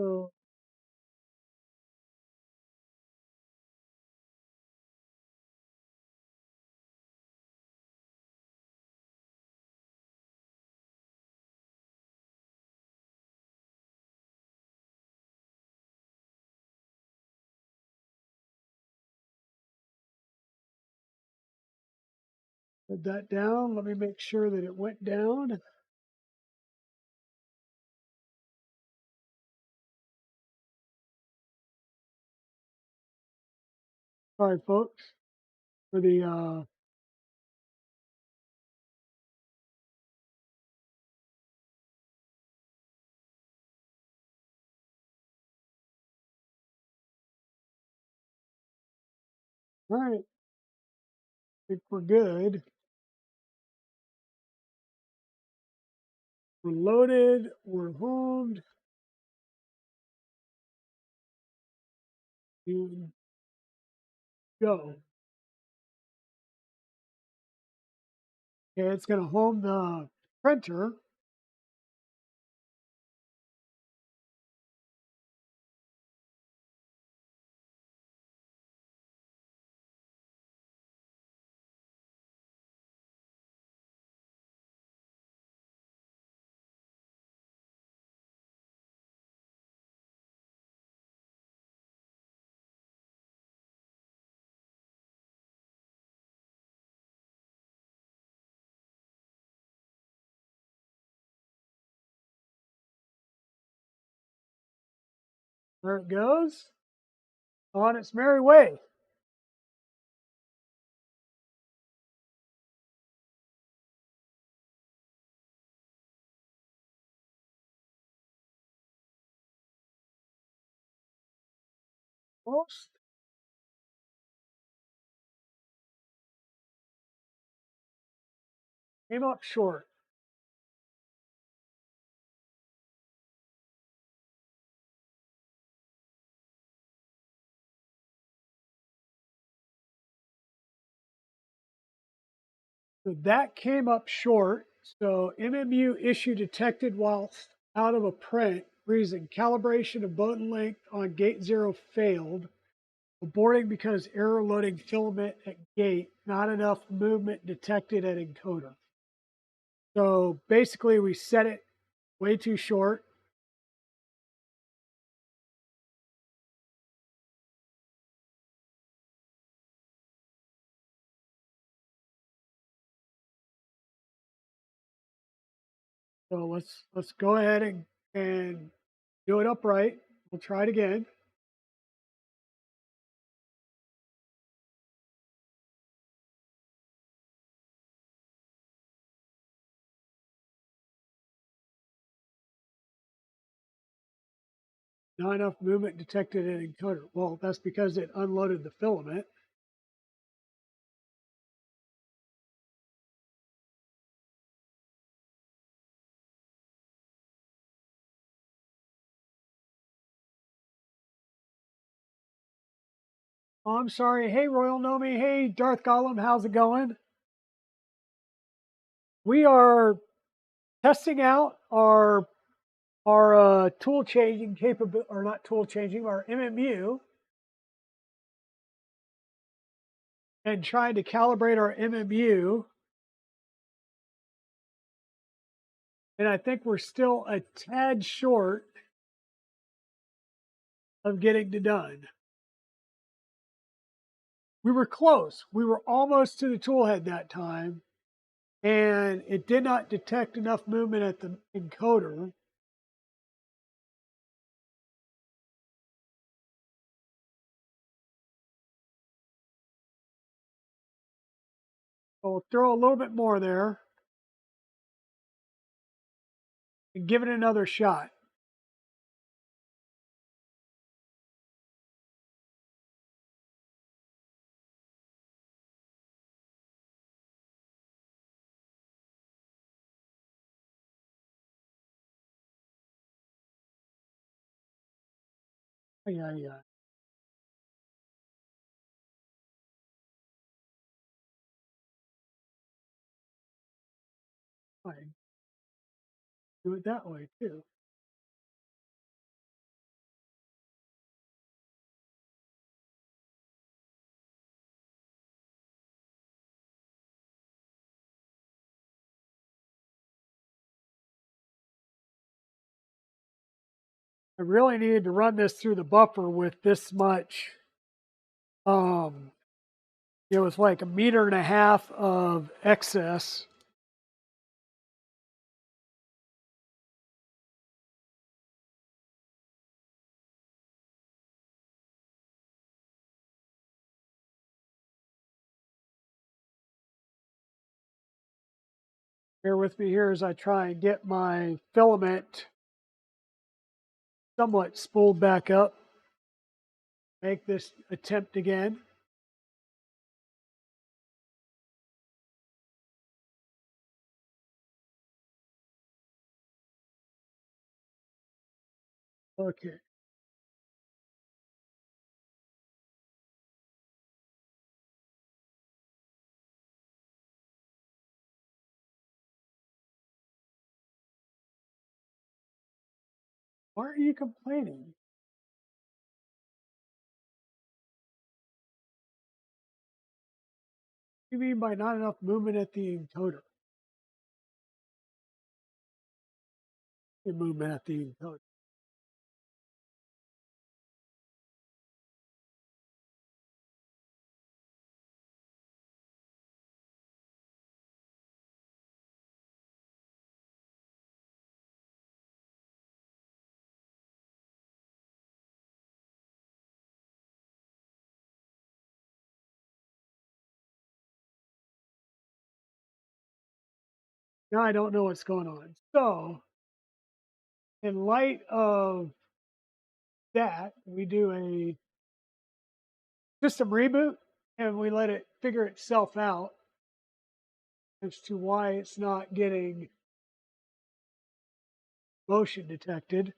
So put that down. Let me make sure that it went down. Sorry, folks, for the all right. I think we're good. We're loaded. We're homed. And go. Okay, it's going to home the printer. There it goes. On its merry way. Almost. Came up short. So that came up short. So MMU issue detected whilst out of a print. Reason calibration of button length on gate 0 failed. Aborting because error loading filament at gate. Not enough movement detected at encoder. So basically we set it way too short. So let's go ahead and do it upright. We'll try it again. Not enough movement detected at encoder. Well, that's because it unloaded the filament. Oh, I'm sorry. Hey, Royal Nomi. Hey, Darth Gollum. How's it going? We are testing out our tool changing capability, or not tool changing, our MMU, and trying to calibrate our MMU. And I think we're still a tad short of getting it done. We were close. We were almost to the tool head that time, and it did not detect enough movement at the encoder. So we'll throw a little bit more there and give it another shot. Yeah, yeah. Fine. Do it that way too. I really needed to run this through the buffer with this much. It was like 1.5 meters of excess. Bear with me here as I try and get my filament somewhat spooled back up. Make this attempt again. Okay. Why are you complaining? What do you mean by not enough movement at the encoder? The movement at the encoder. Now I don't know what's going on. So, in light of that, we do a system reboot and we let it figure itself out as to why it's not getting motion detected.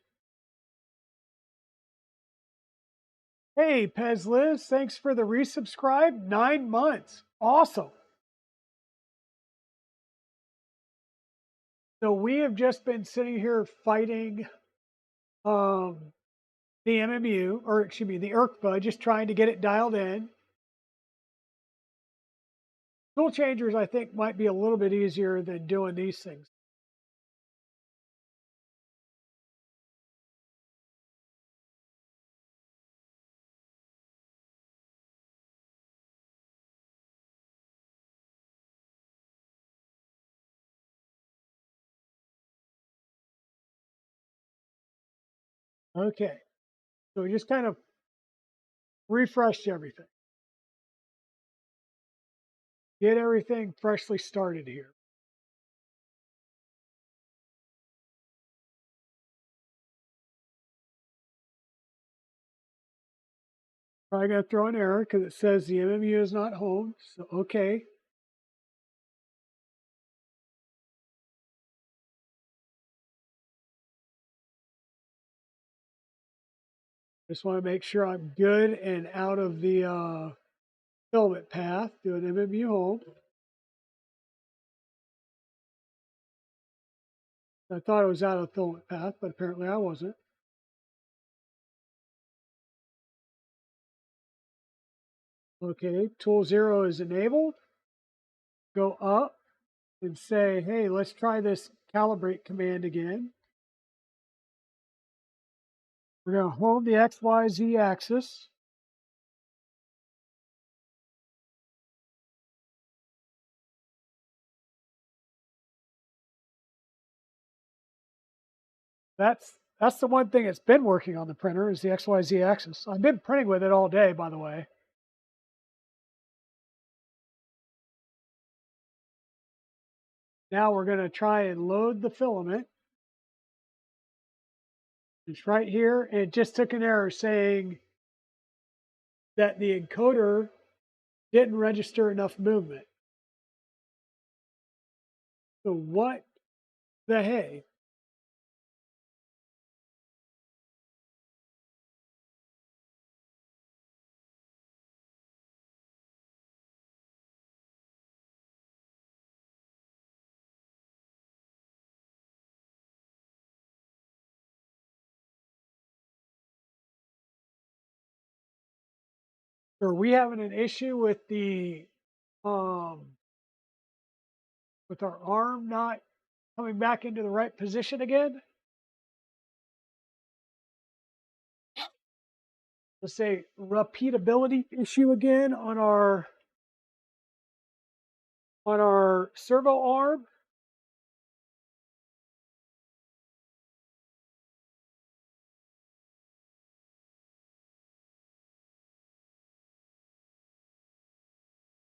Hey, Pez Liz, thanks for the resubscribe. 9 months. Awesome. So we have just been sitting here fighting the MMU, or excuse me, the ERCT, just trying to get it dialed in. Tool changers, I think, might be a little bit easier than doing these things. Okay, so we just kind of refreshed everything. Get everything freshly started here. Probably going to throw an error because it says the MMU is not home. So, okay. Just want to make sure I'm good and out of the filament path. Do an MMU home. I thought I was out of the filament path, but apparently I wasn't. Okay, tool 0 is enabled. Go up and say, hey, let's try this calibrate command again. We're going to hold the XYZ axis. That's the one thing that's been working on the printer is the XYZ axis. I've been printing with it all day, by the way. Now we're going to try and load the filament. It's right here. It just took an error saying that the encoder didn't register enough movement. So what the hey? Are we having an issue with the with our arm not coming back into the right position again? let's say, repeatability issue again on our servo arm.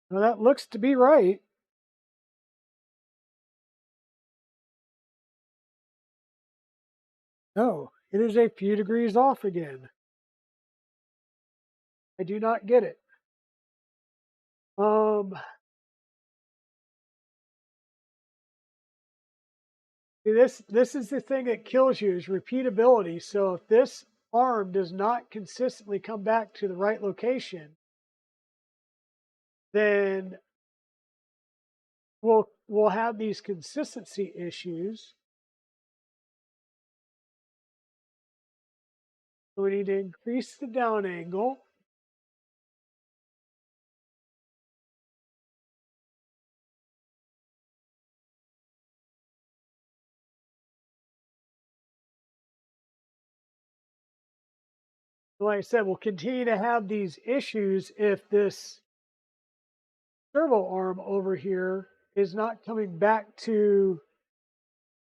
Now that looks to be right. No, it is a few degrees off again. I do not get it. This is the thing that kills you is repeatability. So if this arm does not consistently come back to the right location, then we'll have these consistency issues. So we need to increase the down angle. Like I said, we'll continue to have these issues if this servo arm over here is not coming back to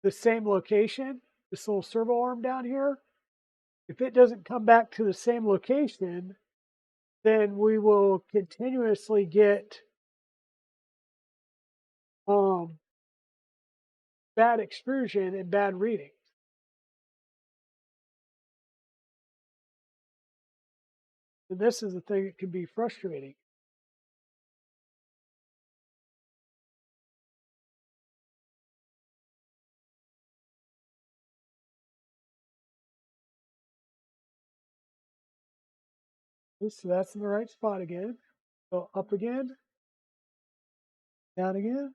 the same location, this little servo arm down here. If it doesn't come back to the same location, then we will continuously get bad extrusion and bad readings. And this is the thing that can be frustrating. So that's in the right spot again. So up again, down again.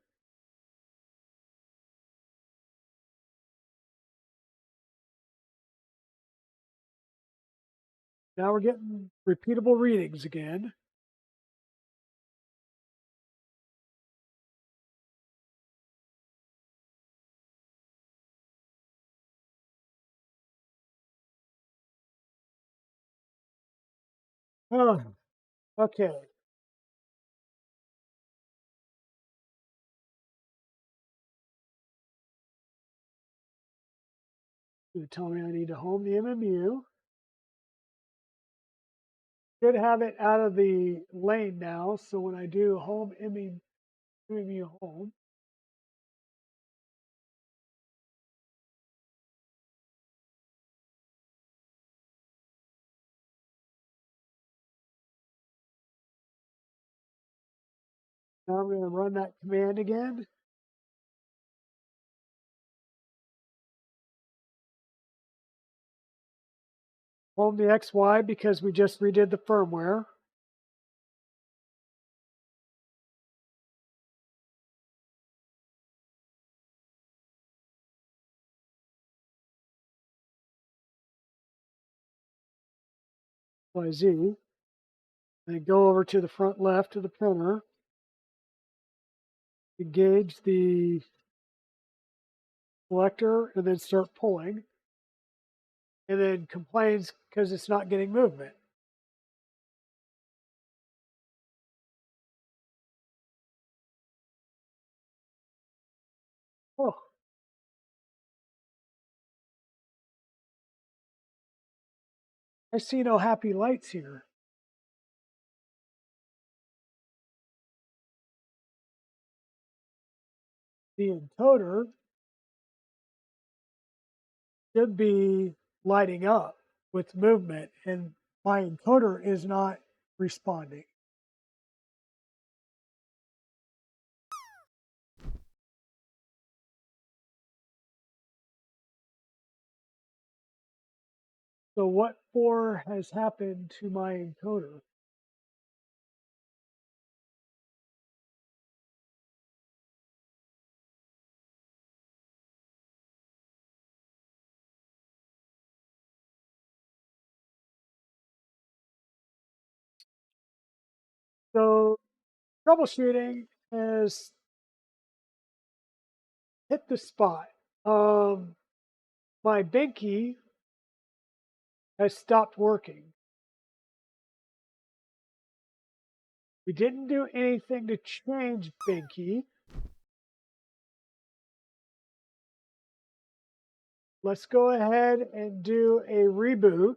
Now we're getting repeatable readings again. Oh, okay. You tell me I need to home the MMU. Should have it out of the lane now, so when I do home MMU home, now I'm going to run that command again. Home the XY because we just redid the firmware. YZ. And go over to the front left of the printer. Engage the selector and then start pulling. And then complains because it's not getting movement. Oh. I see no happy lights here. The encoder should be lighting up with movement, and my encoder is not responding. So what for has happened to my encoder? So troubleshooting has hit the spot. My binky has stopped working. We didn't do anything to change Binky. Let's go ahead and do a reboot.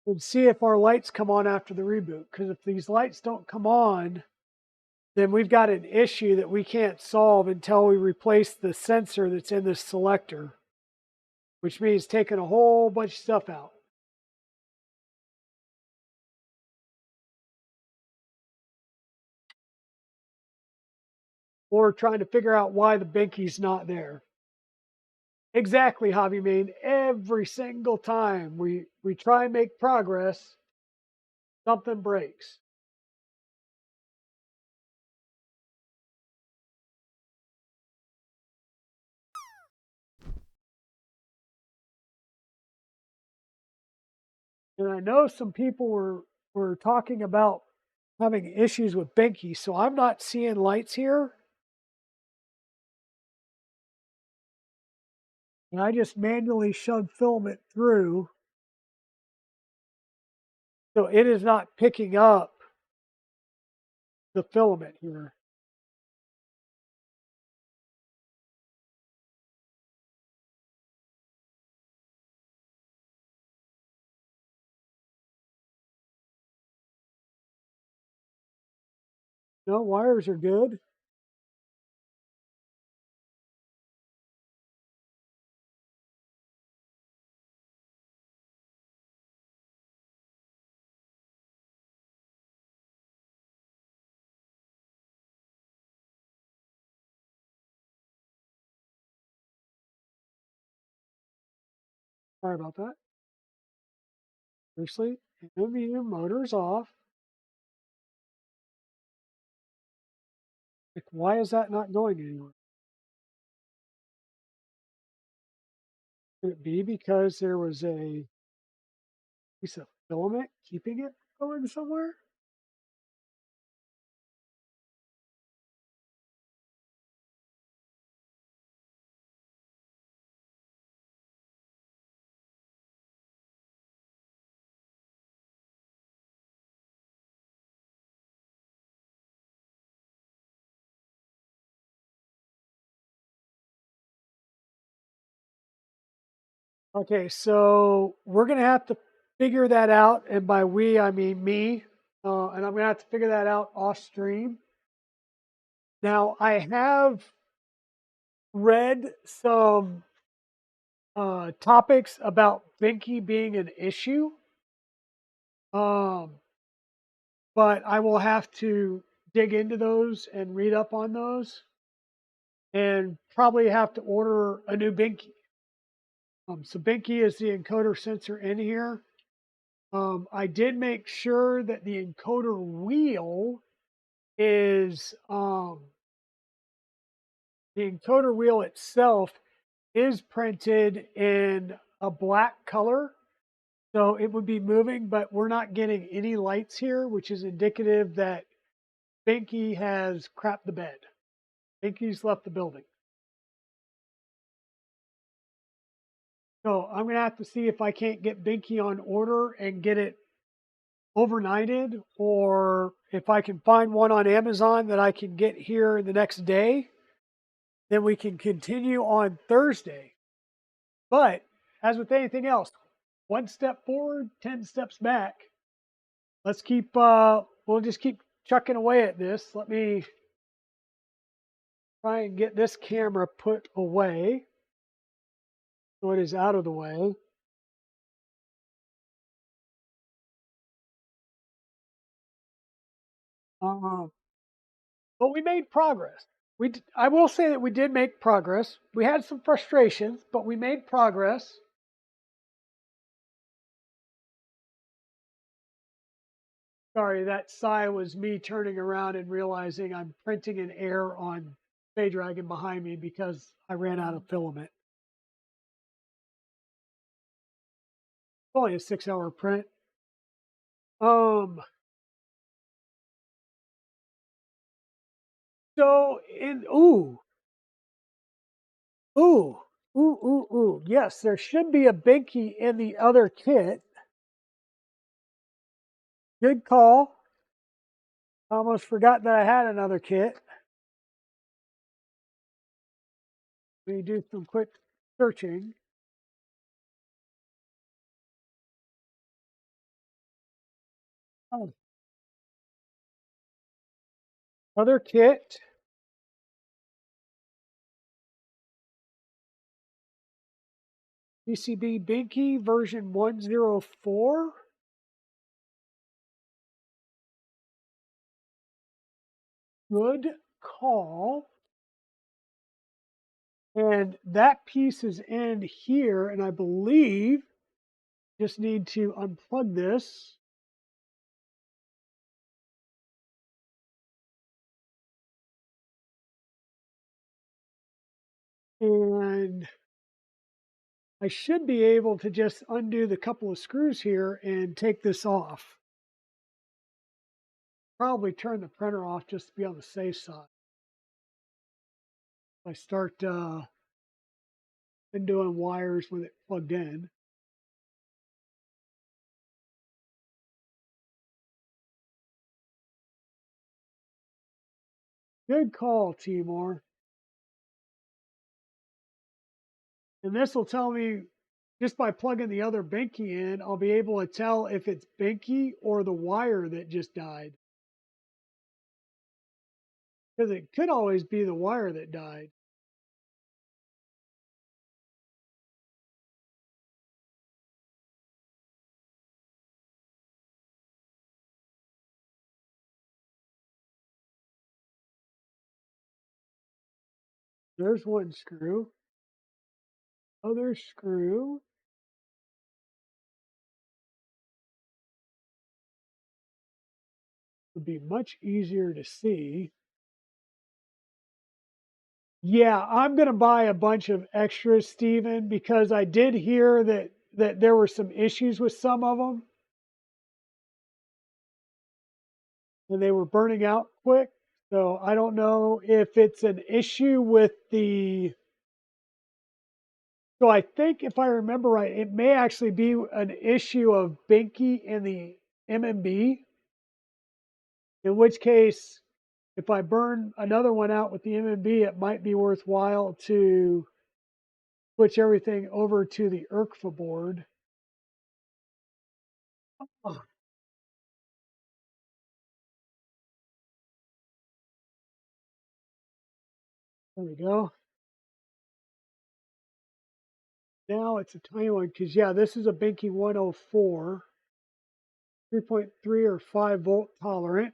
And see if our lights come on after the reboot. Because if these lights don't come on, then we've got an issue that we can't solve until we replace the sensor that's in this selector, which means taking a whole bunch of stuff out. Or trying to figure out why the Binky's not there. Exactly, Hobby Main. Every single time we try and make progress, something breaks. And I know some people were talking about having issues with Binky, so I'm not seeing lights here. And I just manually shoved filament through. So it is not picking up the filament here. No, wires are good. Sorry about that. Seriously, MMU motor's off. Like, why is that not going anywhere? Could it be because there was a piece of filament keeping it going somewhere? Okay, so we're going to have to figure that out. And by we, I mean me. And I'm going to have to figure that out off stream. Now, I have read some topics about Binky being an issue. But I will have to dig into those and read up on those and probably have to order a new Binky. So Binky is the encoder sensor in here. I did make sure that the encoder wheel is the encoder wheel itself is printed in a black color. So it would be moving, but we're not getting any lights here, which is indicative that Binky has crapped the bed. Binky's left the building. So I'm going to have to see if I can't get Binky on order and get it overnighted, or if I can find one on Amazon that I can get here the next day, then we can continue on Thursday. But as with anything else, one step forward, 10 steps back. Let's keep, we'll just keep chucking away at this. Let me try and get this camera put away so it is out of the way. But we made progress. I will say that we did make progress. We had some frustrations, but we made progress. Sorry, that sigh was me turning around and realizing I'm printing an error on Dragon behind me because I ran out of filament. only a 6-hour print. So yes, there should be a binky in the other kit. Good call. I almost forgot that I had another kit. Let me do some quick searching. Oh, other kit. PCB binky version 104. Good call. And that piece is in here, and I believe just need to unplug this. And I should be able to just undo the couple of screws here and take this off. Probably turn the printer off just to be on the safe side. I start undoing wires with it plugged in. Good call, Timor. And this will tell me, just by plugging the other binky in, I'll be able to tell if it's binky or the wire that just died. Because it could always be the wire that died. There's one screw. Other screw. Would be much easier to see. Yeah, I'm going to buy a bunch of extras, Steven, because I did hear that there were some issues with some of them. And they were burning out quick. So I don't know if it's an issue with the. So I think if I remember right, it may actually be an issue of binky in the MMB. In which case, if I burn another one out with the MMB, it might be worthwhile to switch everything over to the ERCT board. Oh, there we go. Now it's a tiny one because, yeah, this is a Binky 104, 3.3 or 5 volt tolerant.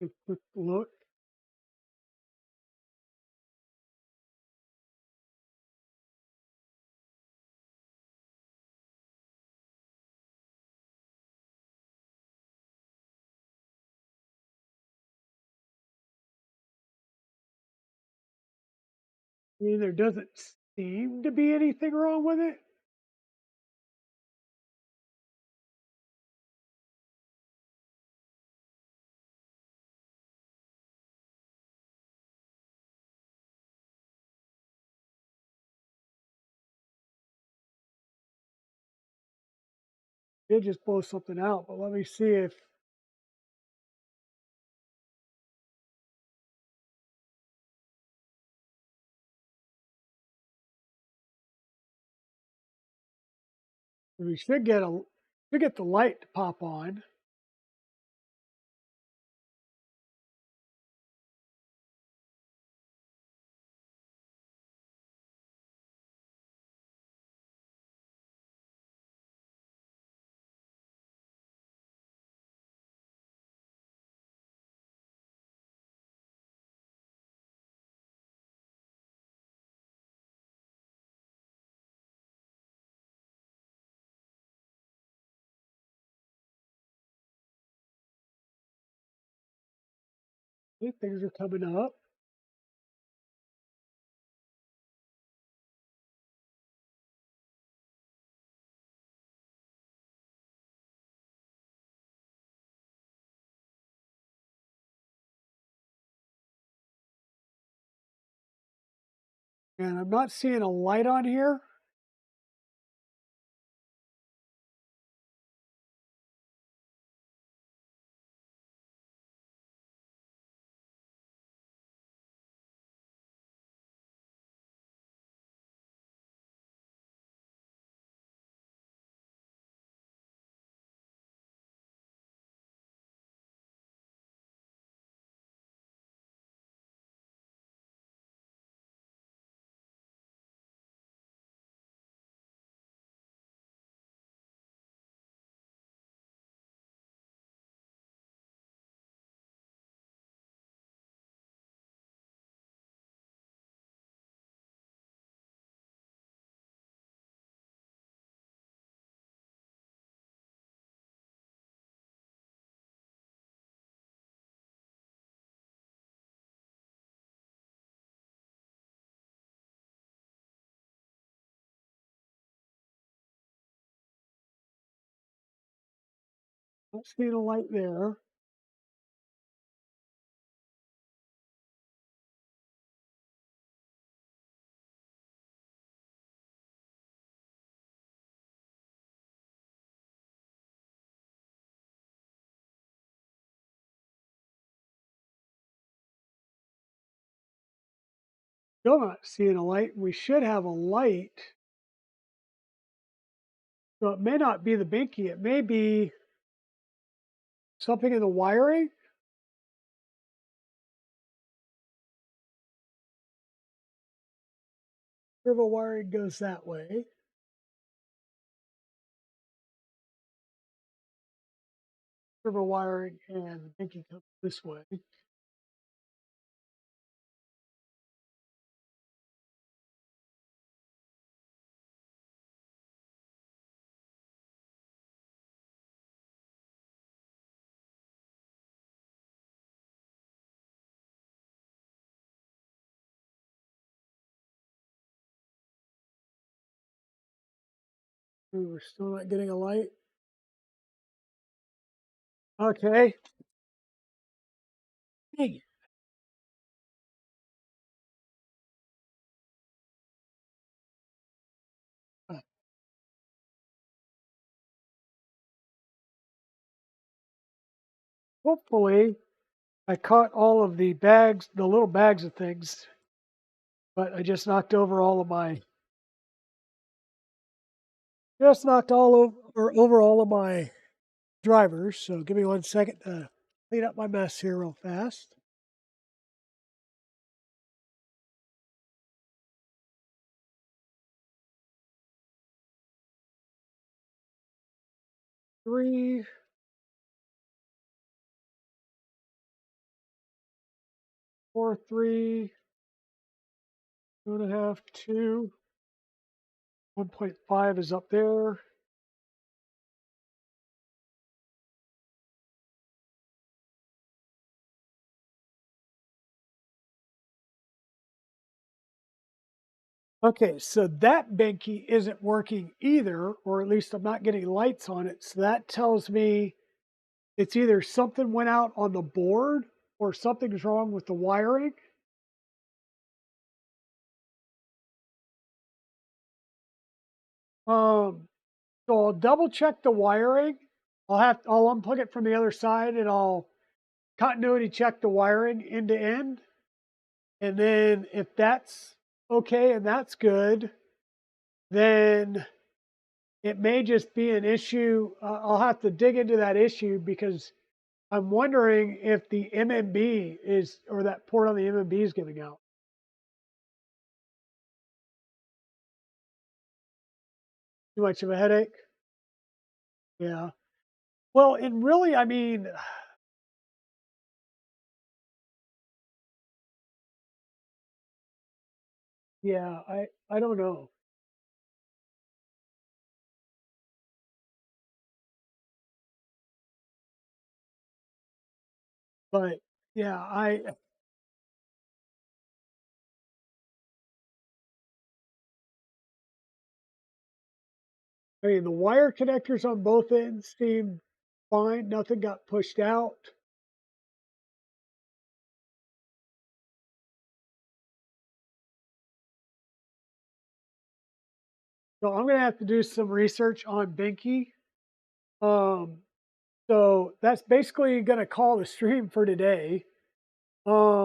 A quick look. I mean, there doesn't seem to be anything wrong with it. It just blows something out, but let me see if we should get the light to pop on. Okay, things are coming up. And I'm not seeing a light on here. Not seeing a light there. Still not seeing a light. We should have a light. So it may not be the binky. It may be something in the wiring. Servo wiring goes that way. Servo wiring and the binky comes this way. We're still not getting a light. Okay. Hey. Hopefully, I caught all of the bags, the little bags of things, but I just knocked over all of my, over all of my drivers. So give me 1 second to clean up my mess here real fast. Three, 4, 3, 2.5, 2. 1.5 is up there. Okay, so that binky isn't working either, or at least I'm not getting lights on it. So that tells me it's either something went out on the board or something's wrong with the wiring. So I'll double check the wiring. I'll unplug it from the other side and I'll continuity check the wiring end to end. And then if that's okay and that's good, then it may just be an issue. I'll have to dig into that issue because I'm wondering if the MMB is, or that port on the MMB is giving out. Too much of a headache? Yeah. Well, and really, I mean, yeah, I don't know. But Yeah, I mean, the wire connectors on both ends seem fine. Nothing got pushed out. So I'm going to have to do some research on Binky. Um, so that's basically going to call the stream for today. Yeah,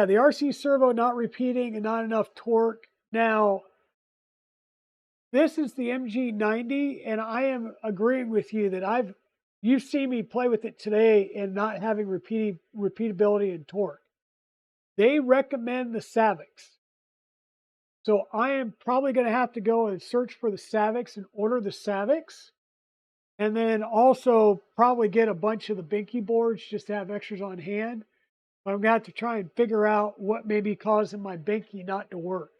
the RC servo not repeating and not enough torque. Now, this is the MG90, and I am agreeing with you that you've seen me play with it today and not having repeatability and torque. They recommend the Savics. So I am probably going to have to go and search for the Savics and order the Savics. And then also probably get a bunch of the Binky boards just to have extras on hand. But I'm going to have to try and figure out what may be causing my Binky not to work.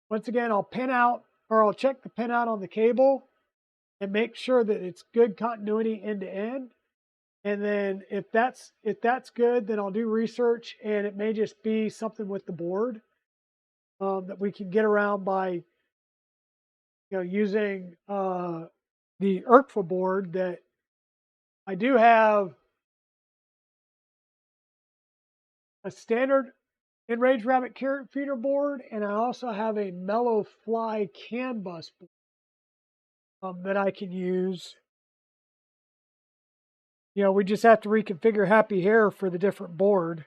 Once again, I'll check the pinout on the cable and make sure that it's good continuity end to end. And then if that's good, then I'll do research, and it may just be something with the board that we can get around by using the ERCT board that I do have a standard Enraged Rabbit Carrot Feeder board, and I also have a Mellow Fly CAN bus board that I can use. We just have to reconfigure Happy Hare for the different board,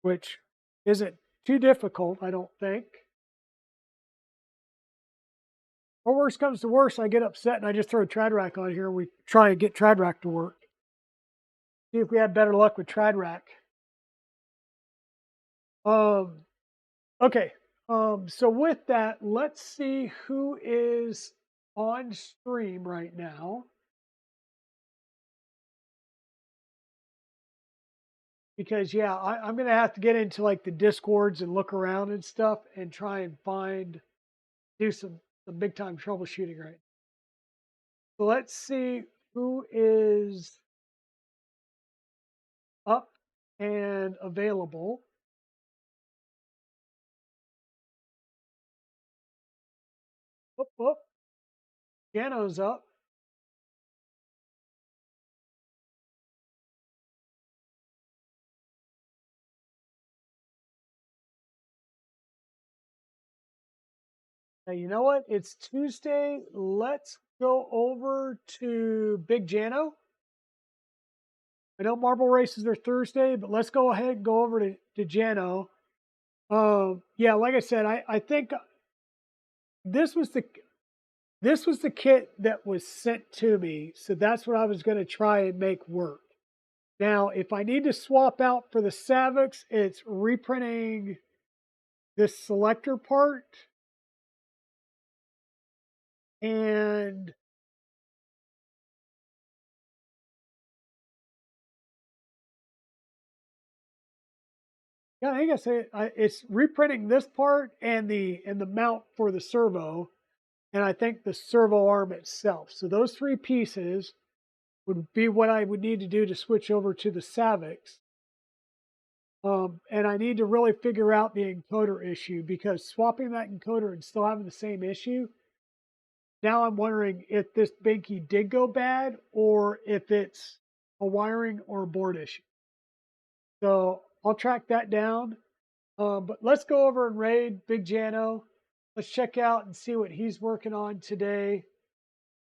which isn't too difficult, I don't think. Or worse comes to worse, I get upset and I just throw TradRack on here and we try and get TradRack to work. See if we have better luck with TradRack. Okay. So with that, let's see who is on stream right now. Because yeah, I'm gonna have to get into like the Discords and look around and stuff and try and do some big time troubleshooting right now. So let's see who is up and available. Whoop, whoop. Piano's up. Now, you know what? It's Tuesday. Let's go over to Big Jano. I know Marble Races are Thursday, but let's go ahead and go over to Jano. Yeah, like I said, I think this was the kit that was sent to me, so that's what I was going to try and make work. Now, if I need to swap out for the Savics, it's reprinting this selector part and yeah, I think I say it's reprinting this part and the mount for the servo, and I think the servo arm itself. So those three pieces would be what I would need to do to switch over to the Savics. And I need to really figure out the encoder issue, because swapping that encoder and still having the same issue, now I'm wondering if this Binky did go bad or if it's a wiring or a board issue. So I'll track that down. But let's go over and raid Big Jano. Let's check out and see what he's working on today.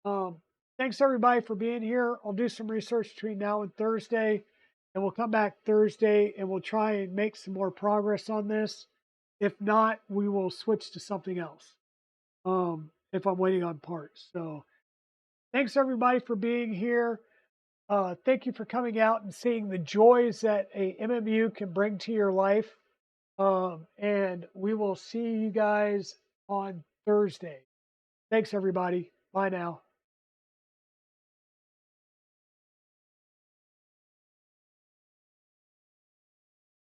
Thanks everybody for being here. I'll do some research between now and Thursday, and we'll come back Thursday and we'll try and make some more progress on this. If not, we will switch to something else if I'm waiting on parts. So thanks everybody for being here. Thank you for coming out and seeing the joys that a MMU can bring to your life. And we will see you guys on Thursday. Thanks everybody. Bye now.